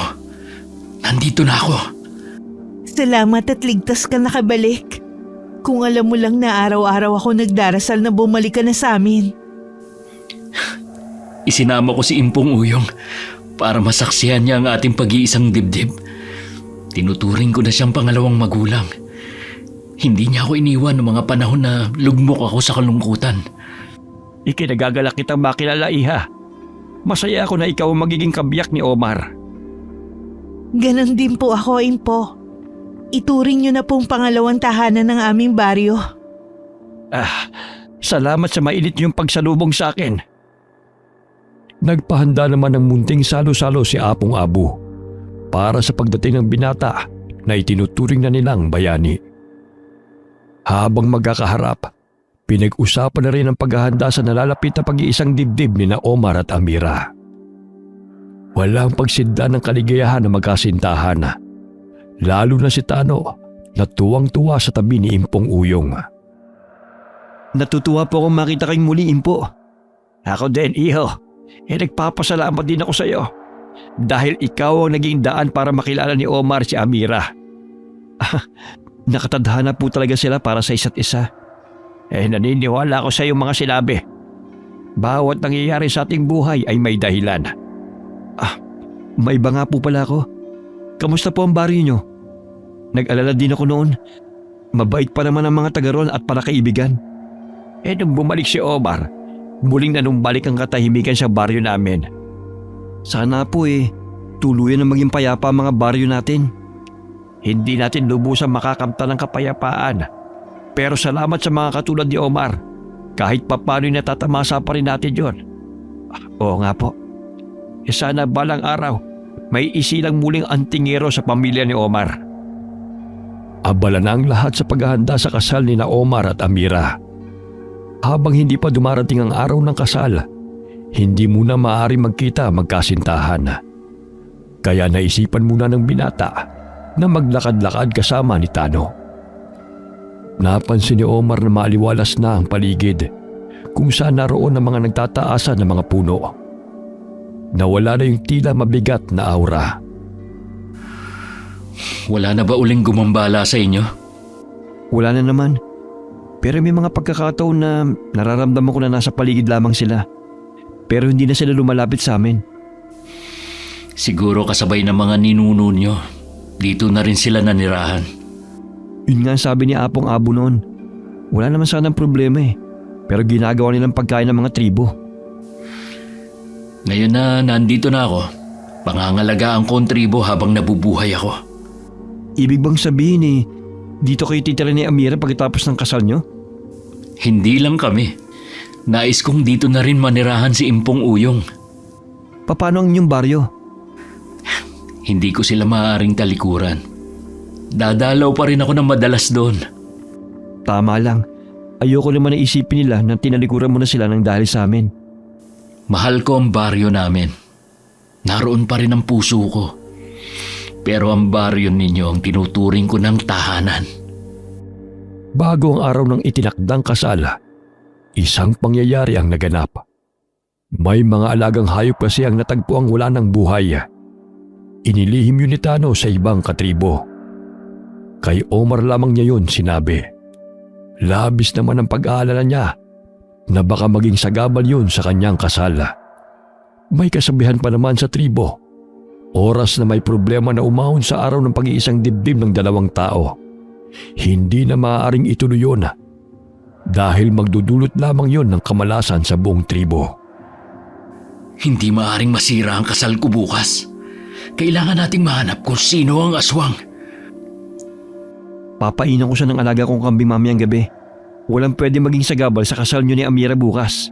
nandito na ako. Salamat at ligtas ka nakabalik. Kung alam mo lang na araw-araw ako nagdarasal na bumalik ka na sa amin. Isinama ko si Impong Uyong para masaksihan niya ang ating pag-iisang dibdib. Tinuturing ko na siyang pangalawang magulang. Hindi niya ako iniwan noong mga panahon na lugmok ako sa kalungkutan. Ikinagagalak kitang makilala, iha. Masaya ako na ikaw ang magiging kabiyak ni Omar. Ganon din po ako, Impo. Ituring niyo na pong pangalawang tahanan ng aming baryo. Salamat sa mainit niyong pagsalubong sa akin. Nagpahanda naman ng munting salo-salo si Apong Abu para sa pagdating ng binata na itinuturing na nilang bayani. Habang magkakaharap, pinag-usapan na rin ang paghahanda sa nalalapit na pag-iisang dibdib ni na Omar at Amira. Walang pagsinda ng kaligayahan na magkasintahan. Lalo na si Tano na tuwang-tuwa sa tabi ni Impong Uyong. Natutuwa po akong makita kayong muli, Impo. Ako din, iho. Nagpapasalamat din ako sa iyo. Dahil ikaw ang naging daan para makilala ni Omar si Amira. Nakatadhana po talaga sila para sa isa't isa. Naniniwala ako sa iyong mga sinabi. Bawat nangyayari sa ating buhay ay may dahilan. May iba nga po pala ako. Kamusta po ang baryo nyo? Nag-alala din ako noon. Mabait pa naman ang mga taga roon at para kaibigan. Nung bumalik si Omar, muling nanumbalik ang katahimikan sa baryo namin. Sana po tuluyan na maging payapa ang mga baryo natin. hindi natin lubusan makakamtan ng kapayapaan. Pero salamat sa mga katulad ni Omar. Kahit papano'y natatamasa pa rin natin yon. Oo nga po. Sana balang araw, may isilang muling antingero sa pamilya ni Omar. Abala na ang lahat sa paghahanda sa kasal ni na Omar at Amira. Habang hindi pa dumarating ang araw ng kasal, hindi muna maaari magkita magkasintahan. Kaya naisipan muna ng binata na maglakad-lakad kasama ni Tano. Napansin ni Omar na maaliwalas na ang paligid kung saan naroon ang mga nagtataasan ng mga puno. Nawala na yung tila mabigat na aura. Wala na ba uling gumambala sa inyo? Wala na naman. Pero may mga pagkakataon na nararamdaman ko na nasa paligid lamang sila. Pero hindi na sila lumalapit sa amin. Siguro kasabay ng mga ninuno nyo. Dito na rin sila nanirahan. Yun nga ang sabi ni Apong Abo noon. Wala naman sanang problema eh. Pero ginagawa nilang pagkain ng mga tribo. Ngayon na nandito na ako, pangangalagaan ko ang tribo habang nabubuhay ako. Ibig bang sabihin eh, dito kayo titira ni Amira pagkatapos ng kasal nyo? Hindi lang kami. Nais kong dito na rin manirahan si Impong Uyong. Paano ang inyong baryo? Hindi ko sila maaaring talikuran. Dadalaw pa rin ako ng madalas doon. Tama lang. Ayoko naman na isipin nila na tinalikuran mo na sila ng dahil sa amin. Mahal ko ang baryo namin. Naroon pa rin ang puso ko. Pero ang baryo ninyo ang tinuturing ko ng tahanan. Bago ang araw ng itinakdang kasal, isang pangyayari ang naganap. May mga alagang hayop kasi ang natagpuang wala ng buhay. Inilihim yun ni Tano sa ibang katribo. Kay Omar lamang niya yun sinabi. Labis naman ang pag-aalala niya na baka maging sagabal yun sa kanyang kasal. May kasabihan pa naman sa tribo. Oras na may problema na umahon sa araw ng pag-iisang dibdib ng dalawang tao, hindi na maaaring ituloy yun dahil magdudulot lamang yun ng kamalasan sa buong tribo. Hindi maaaring masira ang kasal ko bukas. Kailangan nating mahanap kung sino ang aswang. Papainan ko siya ng alaga kong kambing mamayang gabi. Walang pwede maging sagabal sa kasal nyo ni Amira bukas.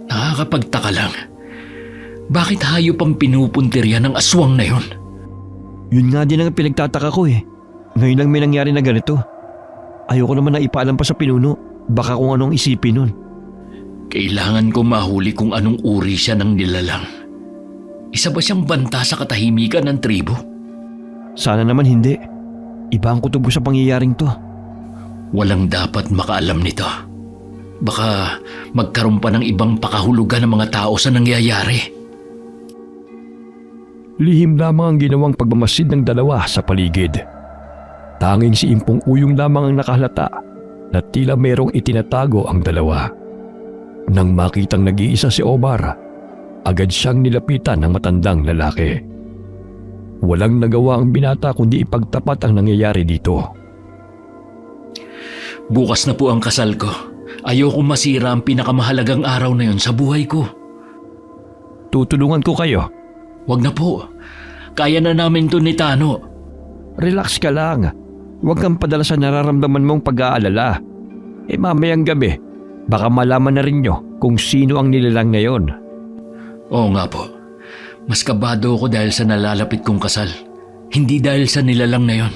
Nakakapagtaka lang. Bakit hayop ang pinupuntirya ng aswang na yun? Yun nga din ang pinagtataka ko eh. Ngayon lang may nangyari na ganito. Ayoko naman na ipaalam pa sa pinuno. Baka kung anong isipin nun. Kailangan ko mahuli kung anong uri siya ng nilalang. Isa ba siyang banta sa katahimikan ng tribo? Sana naman hindi. Iba ang kutubo sa pangyayaring to. Walang dapat makaalam nito. Baka magkaroon pa ng ibang pakahulugan ng mga tao sa nangyayari. Lihim lamang ang ginawang pagmamasid ng dalawa sa paligid. Tanging si Impong Uyong lamang ang nakahalata na tila merong itinatago ang dalawa. Nang makitang nag-iisa si Omar, agad siyang nilapitan ng matandang lalaki. Walang nagawa ang binata kundi ipagtapat ang nangyayari dito. Bukas na po ang kasal ko. Ayoko masira ang pinakamahalagang araw na yun sa buhay ko. Tutulungan ko kayo. Wag na po. Kaya na namin to ni Tano. Relax ka lang. Huwag kang padala sa nararamdaman mong pag-aalala. Mamayang gabi, baka malaman na rin nyo kung sino ang nilalang na yon. Oo nga po. Mas kabado ako dahil sa nalalapit kong kasal. Hindi dahil sa nilalang na yon.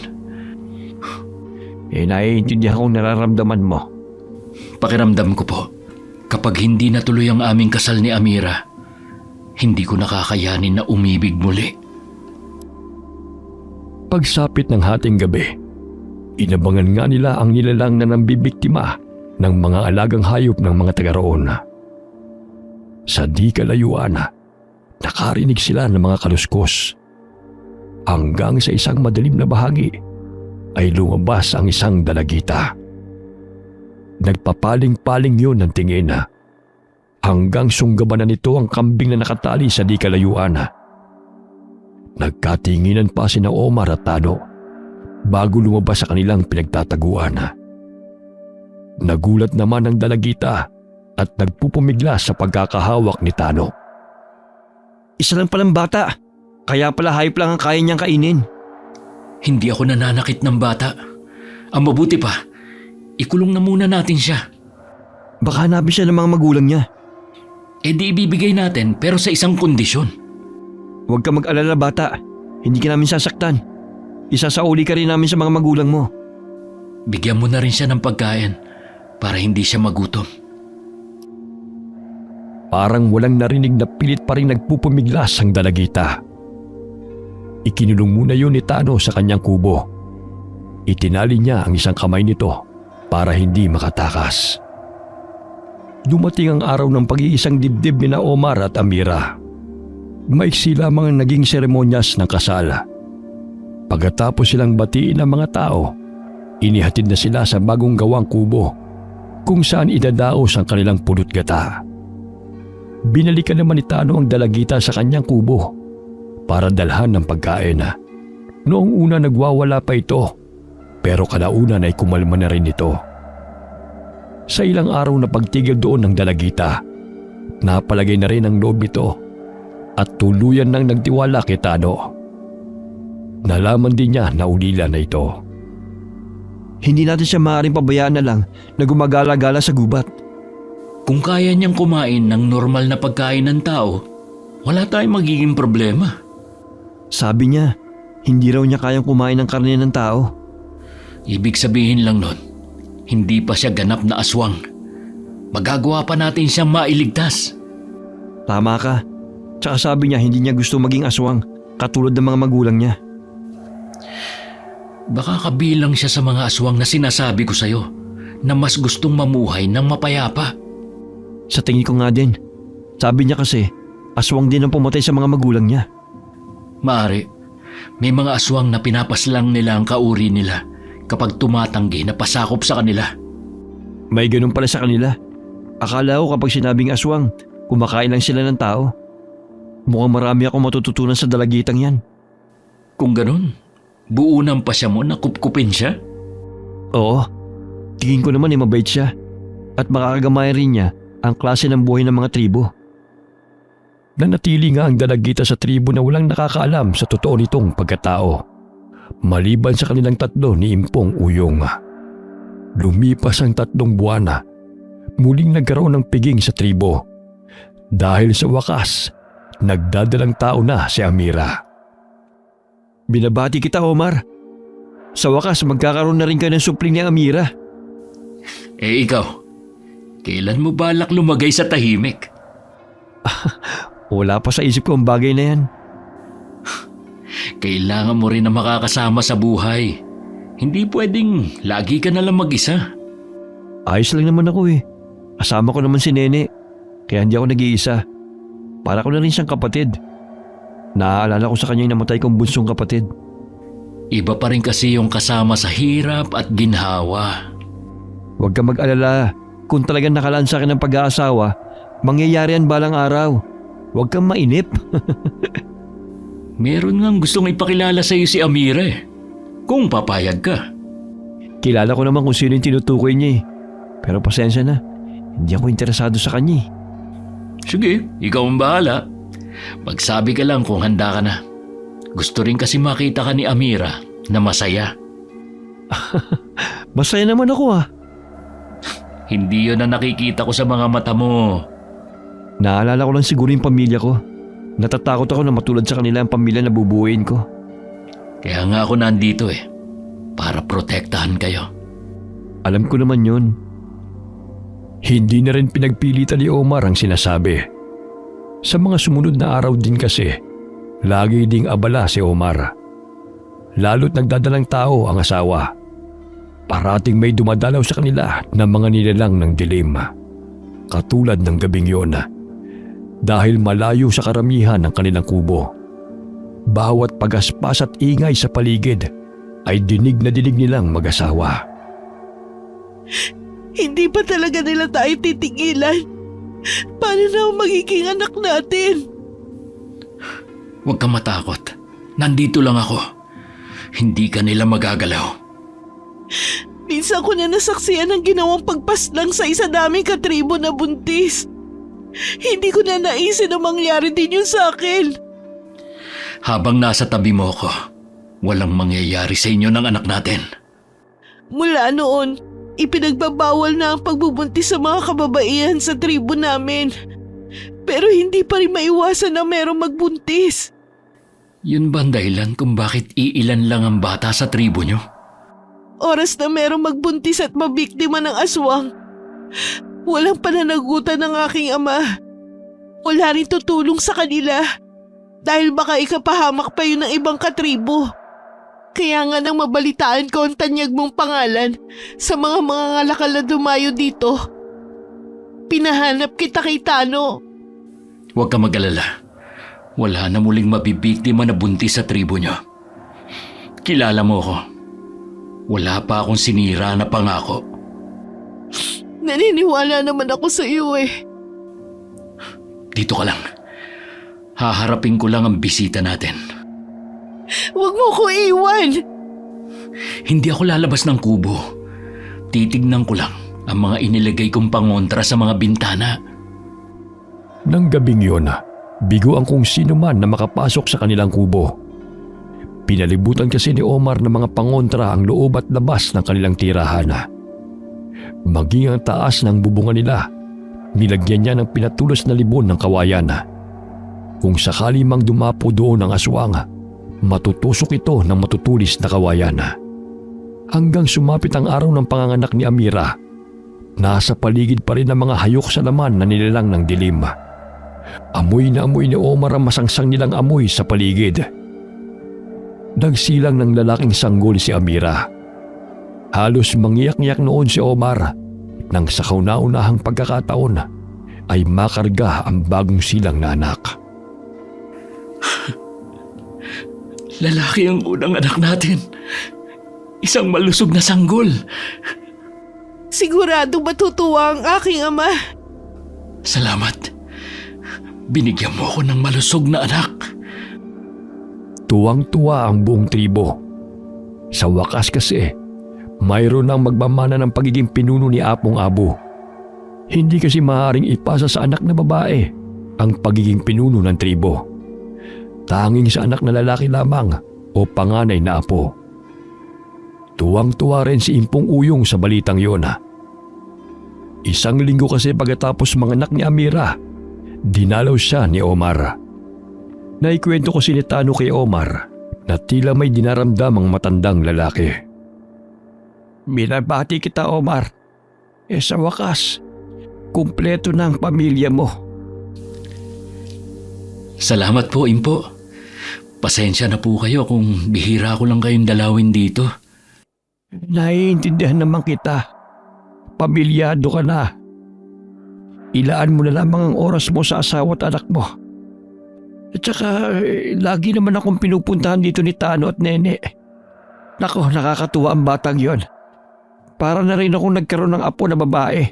Naiintindihan kong nararamdaman mo. Pakiramdam ko po, kapag hindi natuloy ang aming kasal ni Amira, hindi ko nakakayanin na umibig muli. Pagsapit ng hating gabi, inabangan nga nila ang nilalang na nambibiktima ng mga alagang hayop ng mga taga roon. Sa di kalayuan, nakarinig sila ng mga kaluskos. Hanggang sa isang madilim na bahagi ay lumabas ang isang dalagita. Nagpapaling-paling yun ng tingin hanggang sunggaban na nito ang kambing na nakatali sa di kalayuan. Nagkatinginan pa sina Omar at Tano bago lumabas sa kanilang pinagtataguan. Nagulat naman ang dalagita at nagpupumiglas sa pagkakahawak ni Tano. Isa lang palang bata. Kaya pala hayop lang ang kaya niyang kainin. Hindi ako nananakit ng bata. Ang mabuti pa, ikulong na muna natin siya. Baka hanapin siya ng mga magulang niya. E di ibibigay natin pero sa isang kondisyon. Huwag ka mag-alala bata. Hindi ka namin sasaktan. Isasauli ka rin namin sa mga magulang mo. Bigyan mo na rin siya ng pagkain para hindi siya magutom. Parang walang narinig na pilit pa rin nagpupumiglas ang dalagita. Ikinulong muna yun ni Tano sa kanyang kubo. Itinali niya ang isang kamay nito para hindi makatakas. Dumating ang araw ng pag-iisang dibdib ni na Omar at Amira. Maiksi lamang ang naging seremonyas ng kasal. Pagkatapos silang batiin ng mga tao, inihatid na sila sa bagong gawang kubo kung saan idadaos ang kanilang pulot gata. Binalikan naman ni Tano ang dalagita sa kanyang kubo para dalhan ng pagkain. Noong una nagwawala pa ito, pero kalaunan ay kumalma na rin ito. Sa ilang araw na pagtigil doon ng dalagita, napalagay na rin ang loob nito at tuluyan nang nagtiwala kay Tano. Nalaman din niya na ulila na ito. Hindi natin siya maaaring pabayaan na lang na gumagala-gala sa gubat. Kung kaya niyang kumain ng normal na pagkain ng tao, wala tayong magiging problema. Sabi niya, hindi raw niya kayang kumain ng karne ng tao. Ibig sabihin lang nun, hindi pa siya ganap na aswang. Magagawa pa natin siyang mailigtas. Tama ka. Tsaka sabi niya hindi niya gusto maging aswang katulad ng mga magulang niya. Baka kabilang siya sa mga aswang na sinasabi ko sa'yo na mas gustong mamuhay ng mapayapa. Sa tingin ko nga din. Sabi niya kasi, aswang din ang pumatay sa mga magulang niya. Maaari, may mga aswang na pinapaslang nila ang kauri nila kapag tumatanggi na pasakop sa kanila. May ganun pala sa kanila. Akala ko kapag sinabing aswang, kumakain lang sila ng tao. Mukhang marami akong matututunan sa dalagitang yan. Kung ganun, buunan pa siya mo na kupkupin siya? Oo, tingin ko naman mabait siya. At makakagamay rin niya ang klase ng buhay ng mga tribo. Nanatili nga ang dalagita sa tribo na walang nakakaalam sa totoo nitong pagkatao. Maliban sa kanilang tatlo ni Impong Uyong. Lumipas ang 3 buwan, muling nagkaroon ng piging sa tribo. Dahil sa wakas, nagdadalang tao na si Amira. Binabati kita, Omar. Sa wakas, magkakaroon na rin kayo ng supling ni Amira. Eh ikaw, kailan mo balak lumagay sa tahimik? Wala pa sa isip ko ang bagay na yan. Kailangan mo rin na makakasama sa buhay. Hindi pwedeng lagi ka na lang mag-isa. Ayos lang naman ako eh. Kasama ko naman si Nene. Kaya hindi ako nag-iisa. Para ko na rin siyang kapatid. Naaalala ko sa kanya yung namatay kong bunsong kapatid. Iba pa rin kasi yung kasama sa hirap at ginhawa. Huwag ka mag-alala. Kung talagang nakalaan sa akin ng pag-aasawa, mangyayari yan balang araw. Huwag kang mainip. Meron ngang gustong ipakilala sa iyo si Amira eh. Kung papayag ka. Kilala ko naman kung sino yung tinutukoy niya eh. Pero pasensya na. Hindi ako interesado sa kanya eh. Sige, ikaw ang bahala. Magsabi ka lang kung handa ka na. Gusto rin kasi makita ka ni Amira na masaya. Masaya naman ako ah. Hindi yun ang nakikita ko sa mga mata mo. Naalala ko lang siguro yung pamilya ko. Natatakot ako na matulad sa kanila ang pamilya na bubuuin ko. Kaya nga ako nandito eh. Para protektahan kayo. Alam ko naman yun. Hindi na rin pinagpilitan ni Omar ang sinasabi. Sa mga sumunod na araw din kasi, lagi ding abala si Omar. Lalo't nagdadalang tao ang asawa. Parating may dumadalaw sa kanila ng mga nilalang ng dilim. Katulad ng gabing yon. Dahil malayo sa karamihan ng kanilang kubo. Bawat pagaspas at ingay sa paligid ay dinig na dinig nilang mag-asawa. Hindi pa talaga nila tayo titigilan. Paano na ang magiging anak natin? Huwag kang matakot. Nandito lang ako. Hindi ka nila magagalaw. Minsan ko na nasaksiyan ang ginawang pagpaslang sa isa naming katribo na buntis. Hindi ko na naisip na mangyari din yun sa akin. habang nasa tabi mo ko, walang mangyayari sa inyo ng anak natin. Mula noon, ipinagbabawal na ang pagbubuntis sa mga kababaihan sa tribo namin. Pero hindi pa rin maiwasan na merong magbuntis. Yun ba ang dahilan kung bakit iilan lang ang bata sa tribo nyo? Oras na merong magbuntis at mabiktima ng aswang, walang pananagutan ng aking ama. Wala rin tutulong sa kanila dahil baka ikapahamak pa yun ng ibang katribo. Kaya nga nang mabalitaan ko ang tanyag mong pangalan sa mga ngalakal na dumayo dito, pinahanap kita kay Tano. Huwag ka mag-alala. Wala na muling mabibiktima na buntis sa tribo nyo. Kilala mo ko. Wala pa akong sinira na pangako. Naniniwala naman ako sa iyo eh. Dito ka lang. Haharapin ko lang ang bisita natin. Huwag mo ko iwan! Hindi ako lalabas ng kubo. Titignan ko lang ang mga inilagay kong pangontra sa mga bintana. Nang gabing yun, bigo ang kung sino man na makapasok sa kanilang kubo. Pinalibutan kasi ni Omar ng mga pangontra ang loob at labas ng kanilang tirahan. Maging ang taas ng bubungan nila, nilagyan niya ng pinatulos na libon ng kawayan. Kung sakali mang dumapo doon ang aswang, matutusok ito ng matutulis na kawayan. Hanggang sumapit ang araw ng panganganak ni Amira, nasa paligid pa rin ang mga hayok sa laman na nilalang ng dilim. Amoy na amoy ni Omar ang masangsang nilang amoy sa paligid. Nagsilang ng lalaking sanggol si Amira. Halos mangiyak-ngiyak noon si Omar nang sa kauna-unahang pagkakataon ay makarga ang bagong silang na anak. Lalaki ang unang anak natin. Isang malusog na sanggol. Sigurado matutuwa ang aking ama. Salamat. Binigyan mo ako ng malusog na anak. Tuwang-tuwa ang buong tribo. Sa wakas kasi, mayroon nang magmamana ng pagiging pinuno ni Apong Abo. Hindi kasi maaaring ipasa sa anak na babae ang pagiging pinuno ng tribo. Tanging sa anak na lalaki lamang o panganay na apo. Tuwang-tuwa rin si Impong Uyong sa balitang yon. Isang linggo kasi pagkatapos manganak ni Amira, dinalaw siya ni Omar. Naikwento ko si Tano kay Omar na tila may dinaramdamang matandang lalaki. Binabati kita, Omar. Sa wakas, kumpleto na ang pamilya mo. Salamat po, Impo. Pasensya na po kayo kung bihira ko lang kayong dalawin dito. Naiintindihan naman kita. Pamilyado ka na. Ilaan mo na lamang ang oras mo sa asawa at anak mo. At saka, lagi naman akong pinupuntahan dito ni Tano at Nene. Nako, nakakatuwa ang batang yon. Para na rin akong nagkaroon ng apo na babae.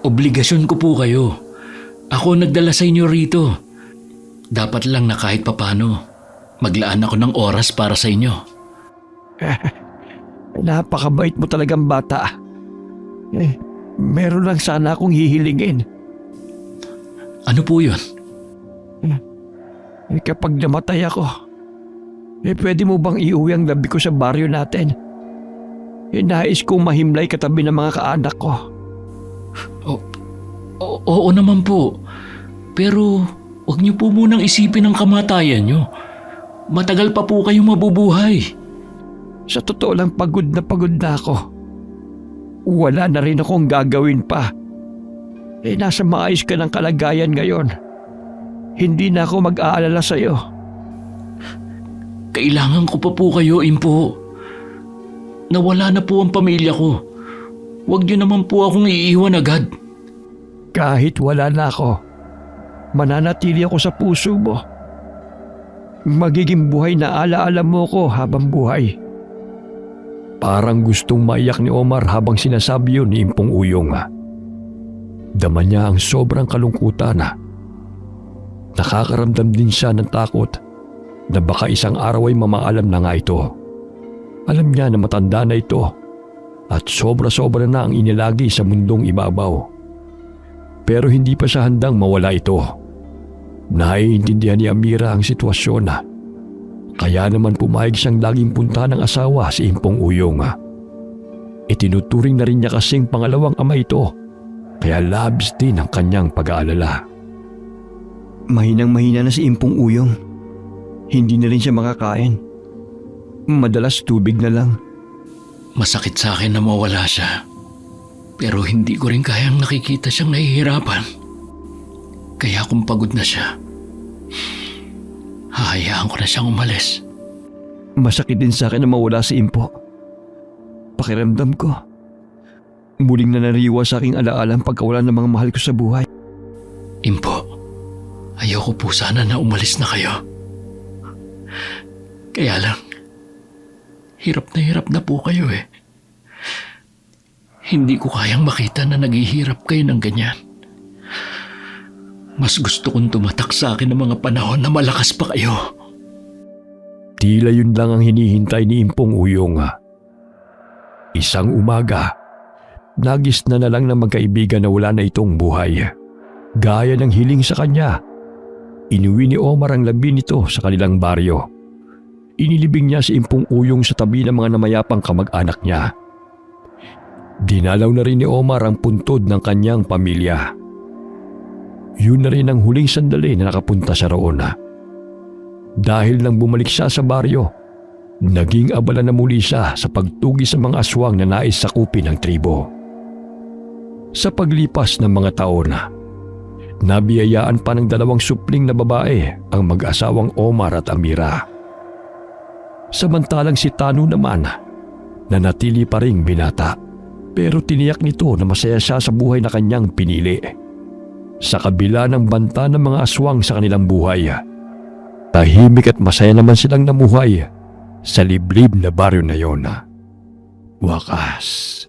Obligasyon ko po kayo. Ako nagdala sa inyo rito. Dapat lang na kahit papano, maglaan ako ng oras para sa inyo. Napakabait mo talagang bata. Meron lang sana akong hihilingin. Ano po yun? Kapag namatay ako, pwede mo bang iuwi ang labi ko sa baryo natin? Nais kong mahimlay katabi ng mga kaanak ko. Oo naman po. Pero huwag niyo po munang isipin ang kamatayan niyo. Matagal pa po kayong mabubuhay. Sa totoo lang pagod na ako. Wala na rin akong gagawin pa. Nasa maayos ka ng kalagayan ngayon. Hindi na ako mag-aalala sa'yo. Kailangan ko pa po kayo, Impo. Nawala na po ang pamilya ko. Huwag niyo naman po akong iiwan agad. Kahit wala na ako, mananatili ako sa puso mo. Magiging buhay na alaala mo ko habang buhay. Parang gustong maiyak ni Omar habang sinasabi yun ni Impong Uyong. Dama niya ang sobrang kalungkutan. Nakakaramdam din siya ng takot na baka isang araw ay mamaalam na nga ito. Alam niya na matanda na ito at sobra-sobra na ang inilagi sa mundong ibabaw. Pero hindi pa siya handang mawala ito. Naiintindihan ni Amira ang sitwasyon na kaya naman pumayag siyang laging punta ng asawa si Impong Uyong. Itinuturing na rin niya kasing pangalawang ama ito, kaya labis din ang kanyang pag-aalala. Mahinang-mahina na si Impong Uyong. Hindi na rin siya makakain. Madalas tubig na lang. Masakit sa akin na mawala siya. Pero hindi ko rin kayang nakikita siyang nahihirapan. Kaya kung pagod na siya, hahayaan ko na siyang umalis. Masakit din sa akin na mawala si Impo. Pakiramdam ko, muling nanariwa sa aking alaala ang pagkawala ng mga mahal ko sa buhay. Impo, ayoko po sana na umalis na kayo. Kaya lang, hirap na po kayo eh. Hindi ko kayang makita na naghihirap kayo ng ganyan. Mas gusto kong tumatak sa akin ng mga panahon na malakas pa kayo. Tila yun lang ang hinihintay ni Impong Uyong. Isang umaga, nagis na lang ng magkaibigan na wala na itong buhay. Gaya ng hiling sa kanya, inuwi ni Omar ang labi nito sa kanilang baryo. Inilibing niya si Impong Uyong sa tabi ng mga namayapang kamag-anak niya. Dinalaw na rin ni Omar ang puntod ng kanyang pamilya. Yun na rin ang huling sandali na nakapunta siya roon. Dahil nang bumalik siya sa baryo, naging abala na muli siya sa pagtugi sa mga aswang na nais sakupin ng tribo. Sa paglipas ng mga taon, nabiyayaan pa ng dalawang supling na babae ang mag-asawang Omar at Amira. Samantalang si Tano naman, nanatili pa ring binata, pero tiniyak nito na masaya siya sa buhay na kanyang pinili. Sa kabila ng banta ng mga aswang sa kanilang buhay, tahimik at masaya naman silang namuhay sa liblib na baryo na yon. Wakas,